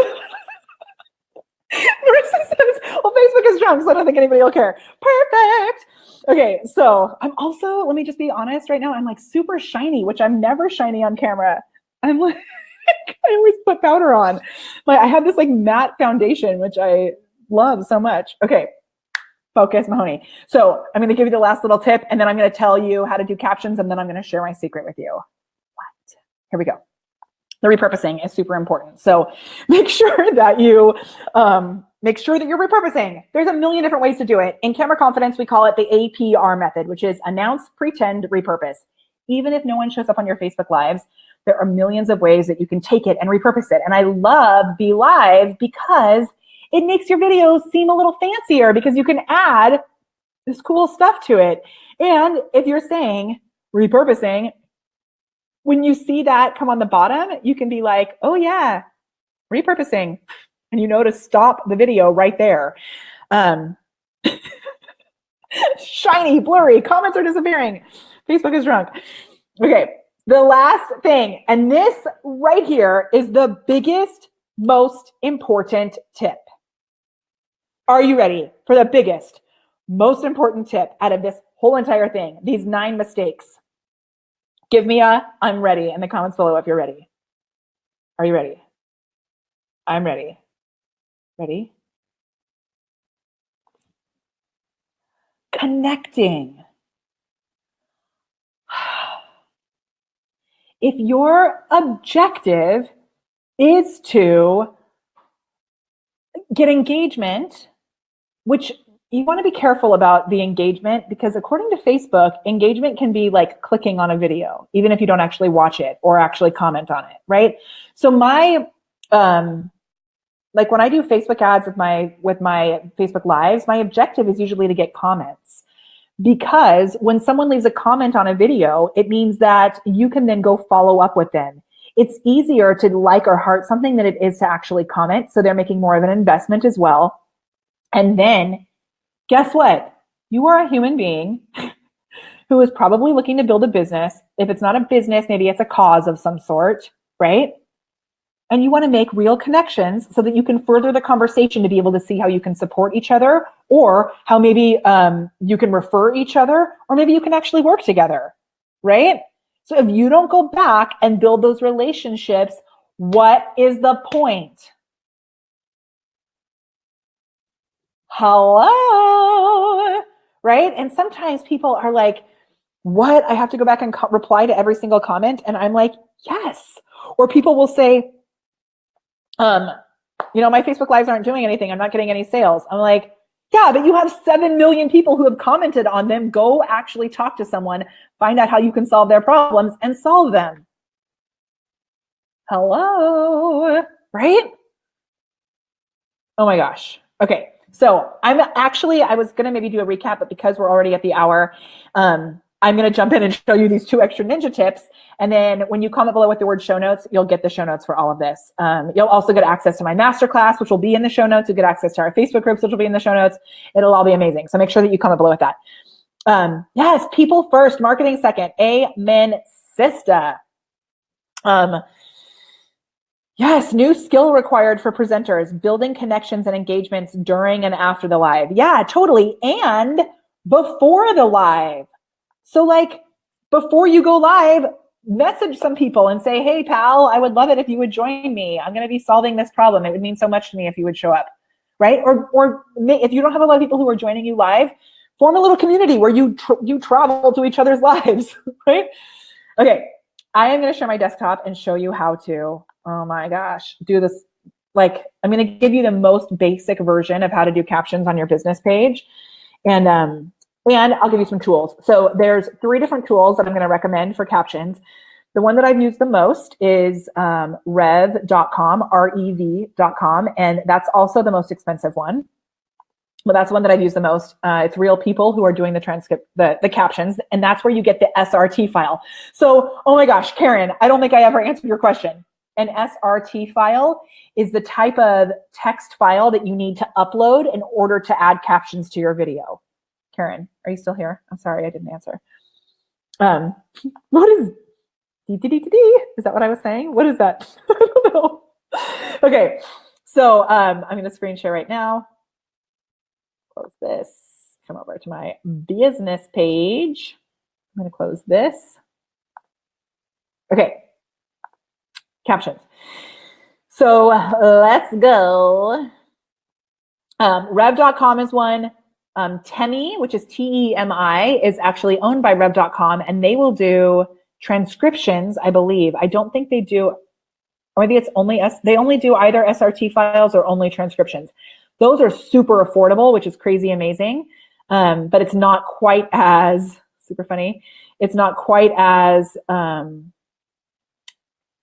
Marissa says, well, Facebook is drunk, so I don't think anybody will care. Perfect. Okay. So I'm also, let me just be honest right now. I'm like super shiny, which I'm never shiny on camera. I'm like, I always put powder on. Like I have this like matte foundation, which I love so much. Okay. Focus, Mahoney. So I'm going to give you the last little tip, and then I'm going to tell you how to do captions, and then I'm going to share my secret with you. What? Here we go. The repurposing is super important. So make sure that you're repurposing. There's a million different ways to do it. In Camera Confidence, we call it the APR method, which is announce, pretend, repurpose. Even if no one shows up on your Facebook Lives, there are millions of ways that you can take it and repurpose it. And I love BeLive because it makes your videos seem a little fancier because you can add this cool stuff to it. And if you're saying repurposing, when you see that come on the bottom, you can be like, oh yeah, repurposing. And you know to stop the video right there. Shiny, blurry, comments are disappearing. Facebook is drunk. Okay, the last thing, and this right here is the biggest, most important tip. Are you ready for the biggest, most important tip out of this whole entire thing? These 9 mistakes. Give me a I'm ready in the comments below if you're ready. Are you ready? I'm ready. Ready? Connecting. If your objective is to get engagement, which you want to be careful about the engagement because according to Facebook, engagement can be like clicking on a video, even if you don't actually watch it or actually comment on it, right? So my, like when I do Facebook ads with my Facebook Lives, my objective is usually to get comments because when someone leaves a comment on a video, it means that you can then go follow up with them. It's easier to like or heart something than it is to actually comment. So they're making more of an investment as well. And then guess what? You are a human being who is probably looking to build a business. If it's not a business, maybe it's a cause of some sort, right? And you want to make real connections so that you can further the conversation to be able to see how you can support each other or how maybe you can refer each other or maybe you can actually work together, right? So if you don't go back and build those relationships, what is the point? Hello, right? And sometimes people are like, what? I have to go back and reply to every single comment. And I'm like, yes. Or people will say, my Facebook Lives aren't doing anything. I'm not getting any sales. I'm like, yeah, but you have 7 million people who have commented on them. Go actually talk to someone, find out how you can solve their problems and solve them. Hello, right? Oh my gosh. Okay. So I was going to maybe do a recap, but because we're already at the hour, I'm going to jump in and show you these 2 extra ninja tips. And then when you comment below with the word show notes, you'll get the show notes for all of this. You'll also get access to my masterclass, which will be in the show notes. You'll get access to our Facebook groups, which will be in the show notes. It'll all be amazing. So make sure that you comment below with that. Yes, people first, marketing second. Amen, sister. Yes, new skill required for presenters, building connections and engagements during and after the live. Yeah, totally. And before the live. So like before you go live, message some people and say, hey, pal, I would love it if you would join me. I'm going to be solving this problem. It would mean so much to me if you would show up, right? Or if you don't have a lot of people who are joining you live, form a little community where you travel to each other's lives, right? Okay, I am going to share my desktop and show you how to, oh my gosh, do this. Like, I'm going to give you the most basic version of how to do captions on your business page. And I'll give you some tools. So there's 3 different tools that I'm going to recommend for captions. The one that I've used the most is rev.com, rev.com. And that's also the most expensive one. But that's the one that I've used the most. It's real people who are doing the transcript, the captions, and that's where you get the SRT file. So, oh my gosh, Karen, I don't think I ever answered your question. An SRT file is the type of text file that you need to upload in order to add captions to your video. Karen, are you still here? I'm sorry, I didn't answer. What is is that what I was saying? What is that? I don't know. Okay, so I'm going to screen share right now. Close this, come over to my business page. I'm going to close this. Okay, captions. So let's go. Rev.com is one. Temi, which is Temi, is actually owned by Rev.com, and they will do transcriptions, I believe. I don't think they do, or maybe it's only they only do either SRT files or only transcriptions. Those are super affordable, which is crazy amazing. But it's not quite as, super funny, it's not quite as, oh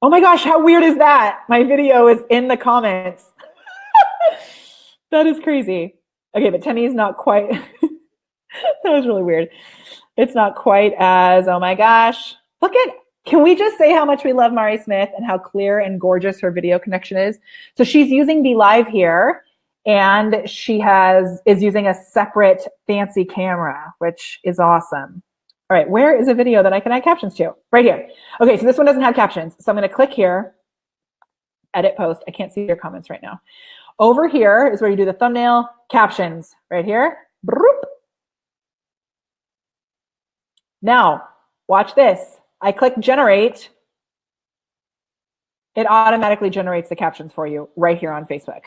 my gosh, how weird is that? My video is in the comments. That is crazy. Okay, but Temi is not quite, that was really weird. It's not quite as, oh my gosh. Look at, can we just say how much we love Mari Smith and how clear and gorgeous her video connection is? So she's using BeLive here, and she is using a separate fancy camera, which is awesome. All right, where is a video that I can add captions to? Right here. Okay, so this one doesn't have captions. So I'm going to click here, edit post. I can't see your comments right now. Over here is where you do the thumbnail, captions, right here. Broop. Now, watch this. I click generate. It automatically generates the captions for you right here on Facebook.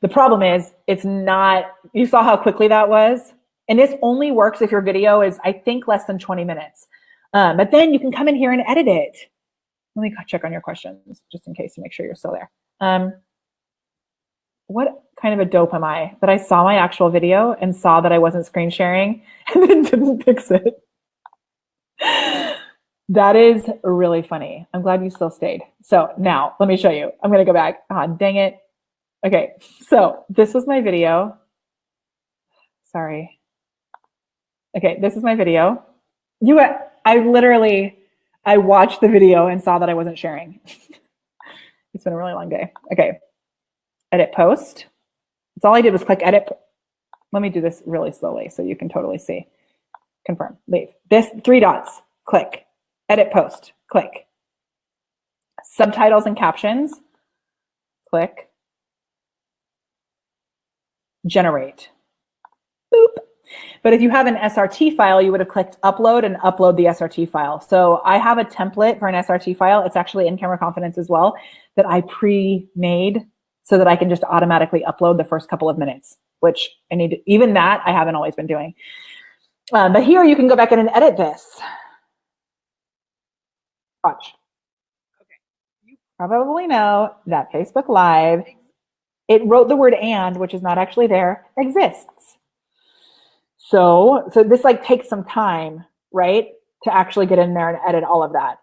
The problem is it's not, you saw how quickly that was? And this only works if your video is, I think, less than 20 minutes. But then you can come in here and edit it. Let me check on your questions just in case to make sure you're still there. What kind of a dope am I that I saw my actual video and saw that I wasn't screen sharing and then didn't fix it? That is really funny. I'm glad you still stayed. So now let me show you. I'm going to go back. Ah, dang it. Okay. So this was my video. Sorry. Okay. This is my video. I watched the video and saw that I wasn't sharing. It's been a really long day. Okay. Edit post. That's all I did was click edit. Let me do this really slowly so you can totally see. Confirm, leave. This 3 dots, click. Edit post, click. Subtitles and captions, click. Generate. Boop. But if you have an SRT file, you would have clicked upload and upload the SRT file. So I have a template for an SRT file. It's actually in Camera Confidence as well that I pre-made so that I can just automatically upload the first couple of minutes, which I need to, even that I haven't always been doing. But here you can go back in and edit this. Watch. Okay. You probably know that Facebook Live, it wrote the word and, which is not actually there, exists. So this like takes some time, right, to actually get in there and edit all of that.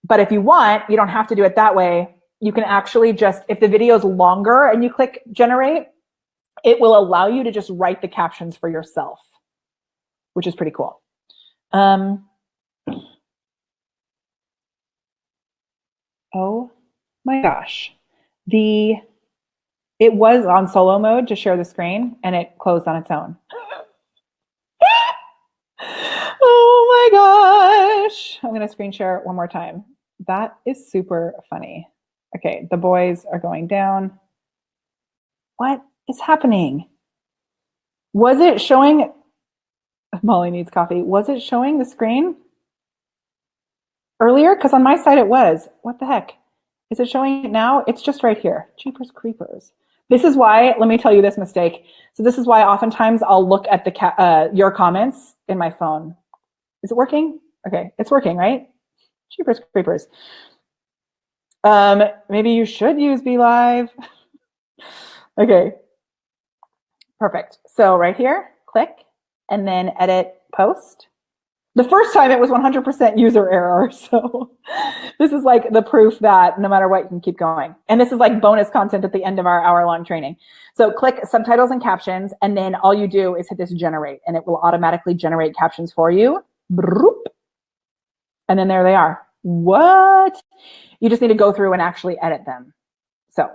But if you want, you don't have to do it that way. You can actually just, if the video is longer and you click generate, it will allow you to just write the captions for yourself, which is pretty cool. Oh my gosh. It was on solo mode to share the screen and it closed on its own. Oh my gosh. I'm going to screen share it one more time. That is super funny. Okay, the boys are going down. What is happening? Was it showing? Molly needs coffee. Was it showing the screen earlier? Because on my side it was. What the heck? Is it showing it now? It's just right here. Jeepers creepers. This is why, let me tell you this mistake. So this is why oftentimes I'll look at the your comments in my phone. Is it working? Okay, it's working, right? Jeepers creepers. Maybe you should use BeLive. Okay, perfect. So right here, click, and then edit post. The first time it was 100% user error. So this is like the proof that no matter what, you can keep going. And this is like bonus content at the end of our hour-long training. So click subtitles and captions, and then all you do is hit this generate, and it will automatically generate captions for you. And then there they are. What? You just need to go through and actually edit them. So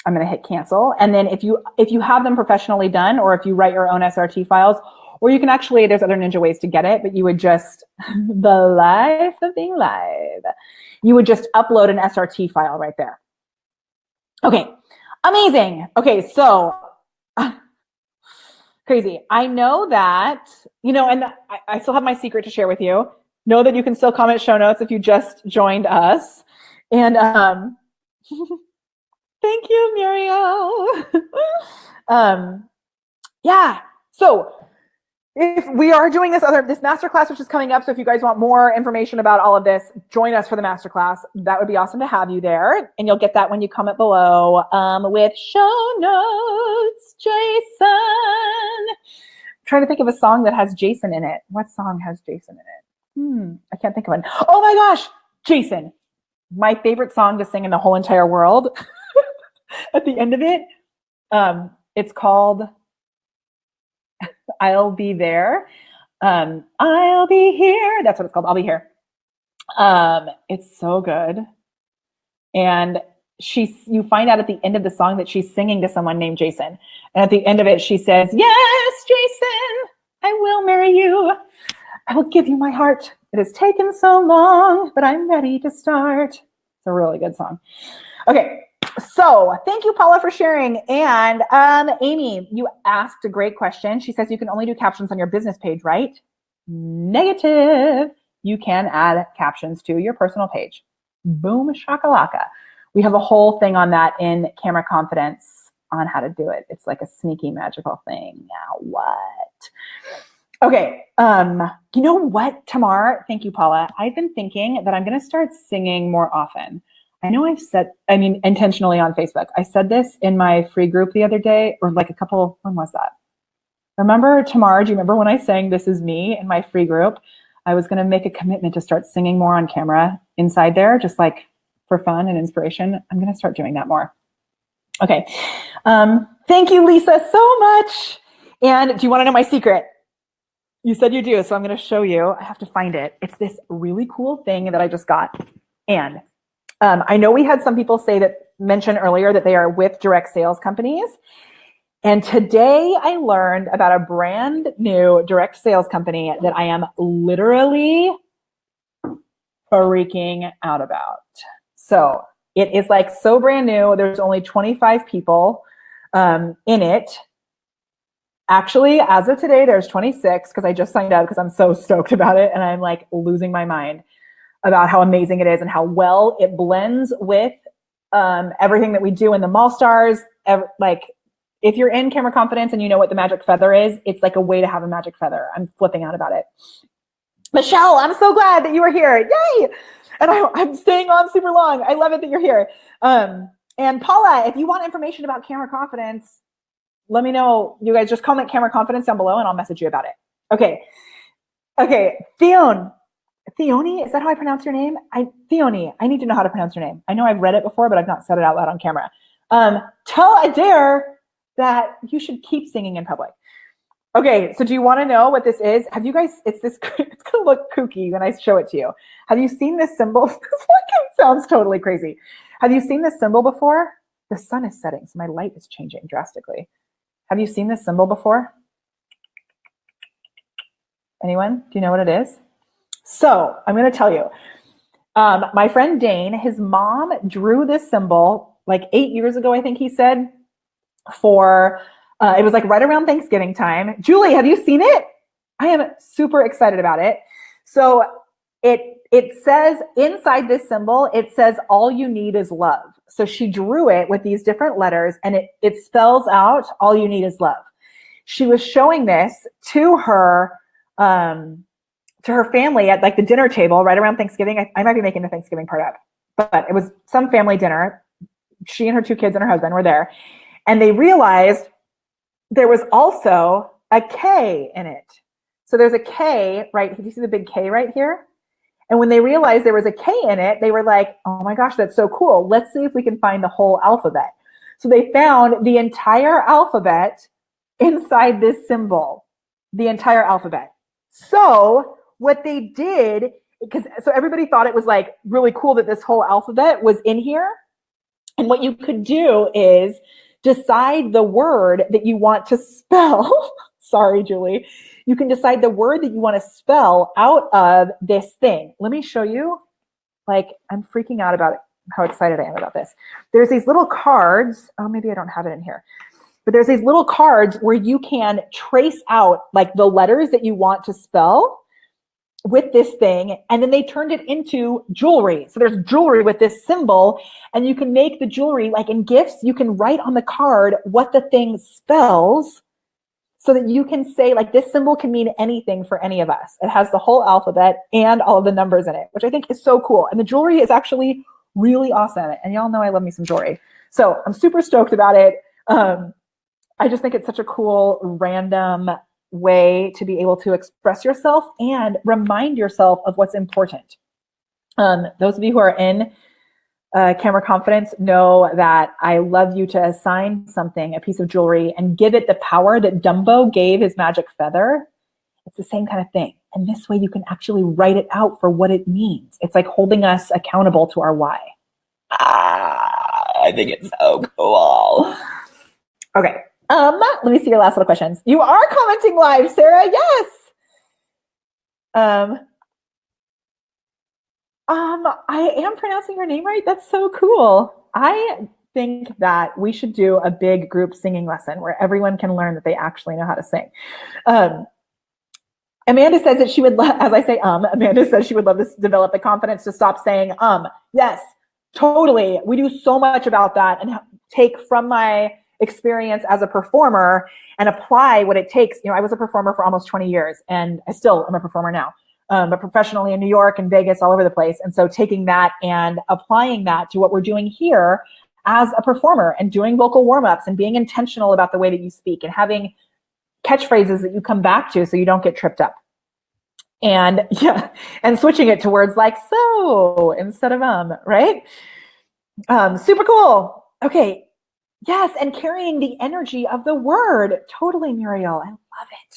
I'm going to hit cancel. And then if you have them professionally done, or if you write your own SRT files, or you can actually, there's other ninja ways to get it, but you would just, the life of being live, you would just upload an SRT file right there. Okay, amazing. Okay, so crazy. I know that, and I still have my secret to share with you. Know that you can still comment show notes if you just joined us. And thank you, Muriel. Yeah, so if we are doing this masterclass, which is coming up, so if you guys want more information about all of this, join us for the masterclass. That would be awesome to have you there. And you'll get that when you comment below with show notes, Jason. I'm trying to think of a song that has Jason in it. What song has Jason in it? I can't think of one. Oh my gosh, Jason. My favorite song to sing in the whole entire world. At the end of it, it's called I'll Be There. I'll be here. That's what it's called. I'll be here. It's so good. And you find out at the end of the song that she's singing to someone named Jason. And at the end of it, she says, "Yes, Jason, I will marry you. I will give you my heart. It has taken so long, but I'm ready to start." It's a really good song. Okay. So thank you, Paula, for sharing. And Amy, you asked a great question. She says you can only do captions on your business page, right? Negative. You can add captions to your personal page. Boom shakalaka. We have a whole thing on that in Camera Confidence on how to do it. It's like a sneaky magical thing. Now what? Okay. You know what, Tamar? Thank you, Paula. I've been thinking that I'm going to start singing more often. I know intentionally on Facebook. I said this in my free group the other day, or like when was that? Remember, Tamar, do you remember when I sang This Is Me in my free group? I was going to make a commitment to start singing more on camera inside there, just like for fun and inspiration. I'm going to start doing that more. Okay. Thank you, Lisa, so much. And do you want to know my secret? You said you do, so I'm going to show you. I have to find it. It's this really cool thing that I just got. And I know we had some people mention earlier that they are with direct sales companies. And today I learned about a brand new direct sales company that I am literally freaking out about. So it is like so brand new. There's only 25 people in it. Actually, as of today, there's 26 because I just signed up because I'm so stoked about it. And I'm like losing my mind about how amazing it is and how well it blends with everything that we do in the Mall Stars. Like, if you're in Camera Confidence and you know what the magic feather is, it's like a way to have a magic feather. I'm flipping out about it. Michelle, I'm so glad that you are here. Yay! And I'm staying on super long. I love it that you're here. And Paula, if you want information about Camera Confidence, let me know. You guys just comment Camera Confidence down below and I'll message you about it. Okay. Okay, Theon. Theoni, is that how I pronounce your name? Theoni, I need to know how to pronounce your name. I know I've read it before, but I've not said it out loud on camera. Tell Adair that you should keep singing in public. Okay, so do you want to know what this is? Have you guys, it's going to look kooky when I show it to you. Have you seen this symbol? This fucking sounds totally crazy. Have you seen this symbol before? The sun is setting, so my light is changing drastically. Have you seen this symbol before? Anyone? Do you know what it is? So I'm going to tell you. My friend Dane, his mom drew this symbol like 8 years ago, I think he said, for, it was like right around Thanksgiving time. Julie, have you seen it? I am super excited about it. So it says inside this symbol, it says, all you need is love. So she drew it with these different letters, and it spells out, all you need is love. She was showing this to her family at like the dinner table right around Thanksgiving. I might be making the Thanksgiving part up, but it was some family dinner. She and her 2 kids and her husband were there, and they realized there was also a K in it. So there's a K, right? Do you see the big K right here? And when they realized there was a K in it, they were like, oh my gosh, that's so cool. Let's see if we can find the whole alphabet. So they found the entire alphabet inside this symbol, the entire alphabet. So what they did, so everybody thought it was like really cool that this whole alphabet was in here. And what you could do is decide the word that you want to spell. Sorry, Julie. You can decide the word that you want to spell out of this thing. Let me show you. Like, I'm freaking out about it, how excited I am about this. There's these little cards. Oh, maybe I don't have it in here. But there's these little cards where you can trace out like the letters that you want to spell with this thing, and then they turned it into jewelry. So there's jewelry with this symbol, and you can make the jewelry like in gifts. You can write on the card what the thing spells so that you can say like this symbol can mean anything for any of us. It has the whole alphabet and all of the numbers in it, which I think is so cool. And the jewelry is actually really awesome. And y'all know I love me some jewelry. So I'm super stoked about it. I just think it's such a cool random way to be able to express yourself and remind yourself of what's important. Those of you who are in Camera Confidence know that I love you to assign something, a piece of jewelry, and give it the power that Dumbo gave his magic feather. It's the same kind of thing. And this way you can actually write it out for what it means. It's like holding us accountable to our why. I think it's so cool. Okay. Let me see your last little questions. You are commenting live, Sarah. Yes. I am pronouncing your name right. That's so cool. I think that we should do a big group singing lesson where everyone can learn that they actually know how to sing. Amanda says that she would love, as I say, Amanda says she would love to develop the confidence to stop saying, yes, totally. We do so much about that and take from my experience as a performer and apply what it takes. You know, I was a performer for almost 20 years and I still am a performer now, but professionally in New York and Vegas, all over the place. And so taking that and applying that to what we're doing here as a performer and doing vocal warm-ups and being intentional about the way that you speak and having catchphrases that you come back to so you don't get tripped up. And yeah, and switching it to words like so instead of right? Super cool. Okay. Yes, and carrying the energy of the word. Totally, Muriel. I love it.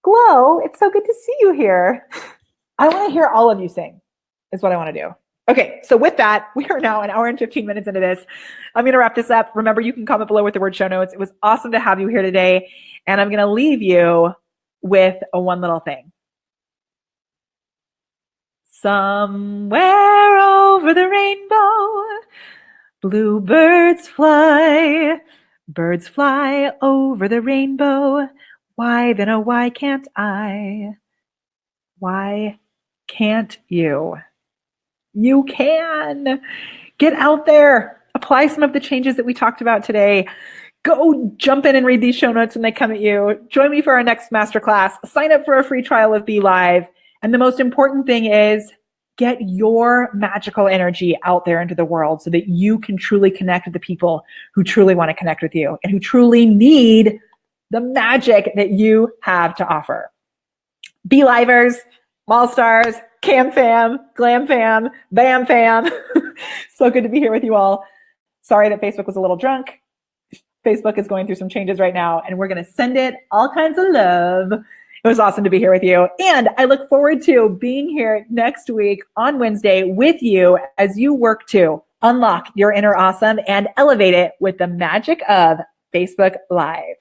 Glow, it's so good to see you here. I want to hear all of you sing, is what I want to do. Okay, so with that, we are now an hour and 15 minutes into this. I'm going to wrap this up. Remember, you can comment below with the word show notes. It was awesome to have you here today. And I'm going to leave you with one little thing. Somewhere over the rainbow, bluebirds fly, birds fly over the rainbow. Why then, oh, why can't I? Why can't you? You can. Get out there. Apply some of the changes that we talked about today. Go jump in and read these show notes when they come at you. Join me for our next masterclass. Sign up for a free trial of BeLive. And the most important thing is get your magical energy out there into the world so that you can truly connect with the people who truly want to connect with you and who truly need the magic that you have to offer. BeLivers, Mall stars, Cam fam, Glam fam, Bam fam. So good to be here with you all. Sorry that Facebook was a little drunk. Facebook is going through some changes right now, and we're going to send it all kinds of love. It was awesome to be here with you. And I look forward to being here next week on Wednesday with you as you work to unlock your inner awesome and elevate it with the magic of Facebook Live.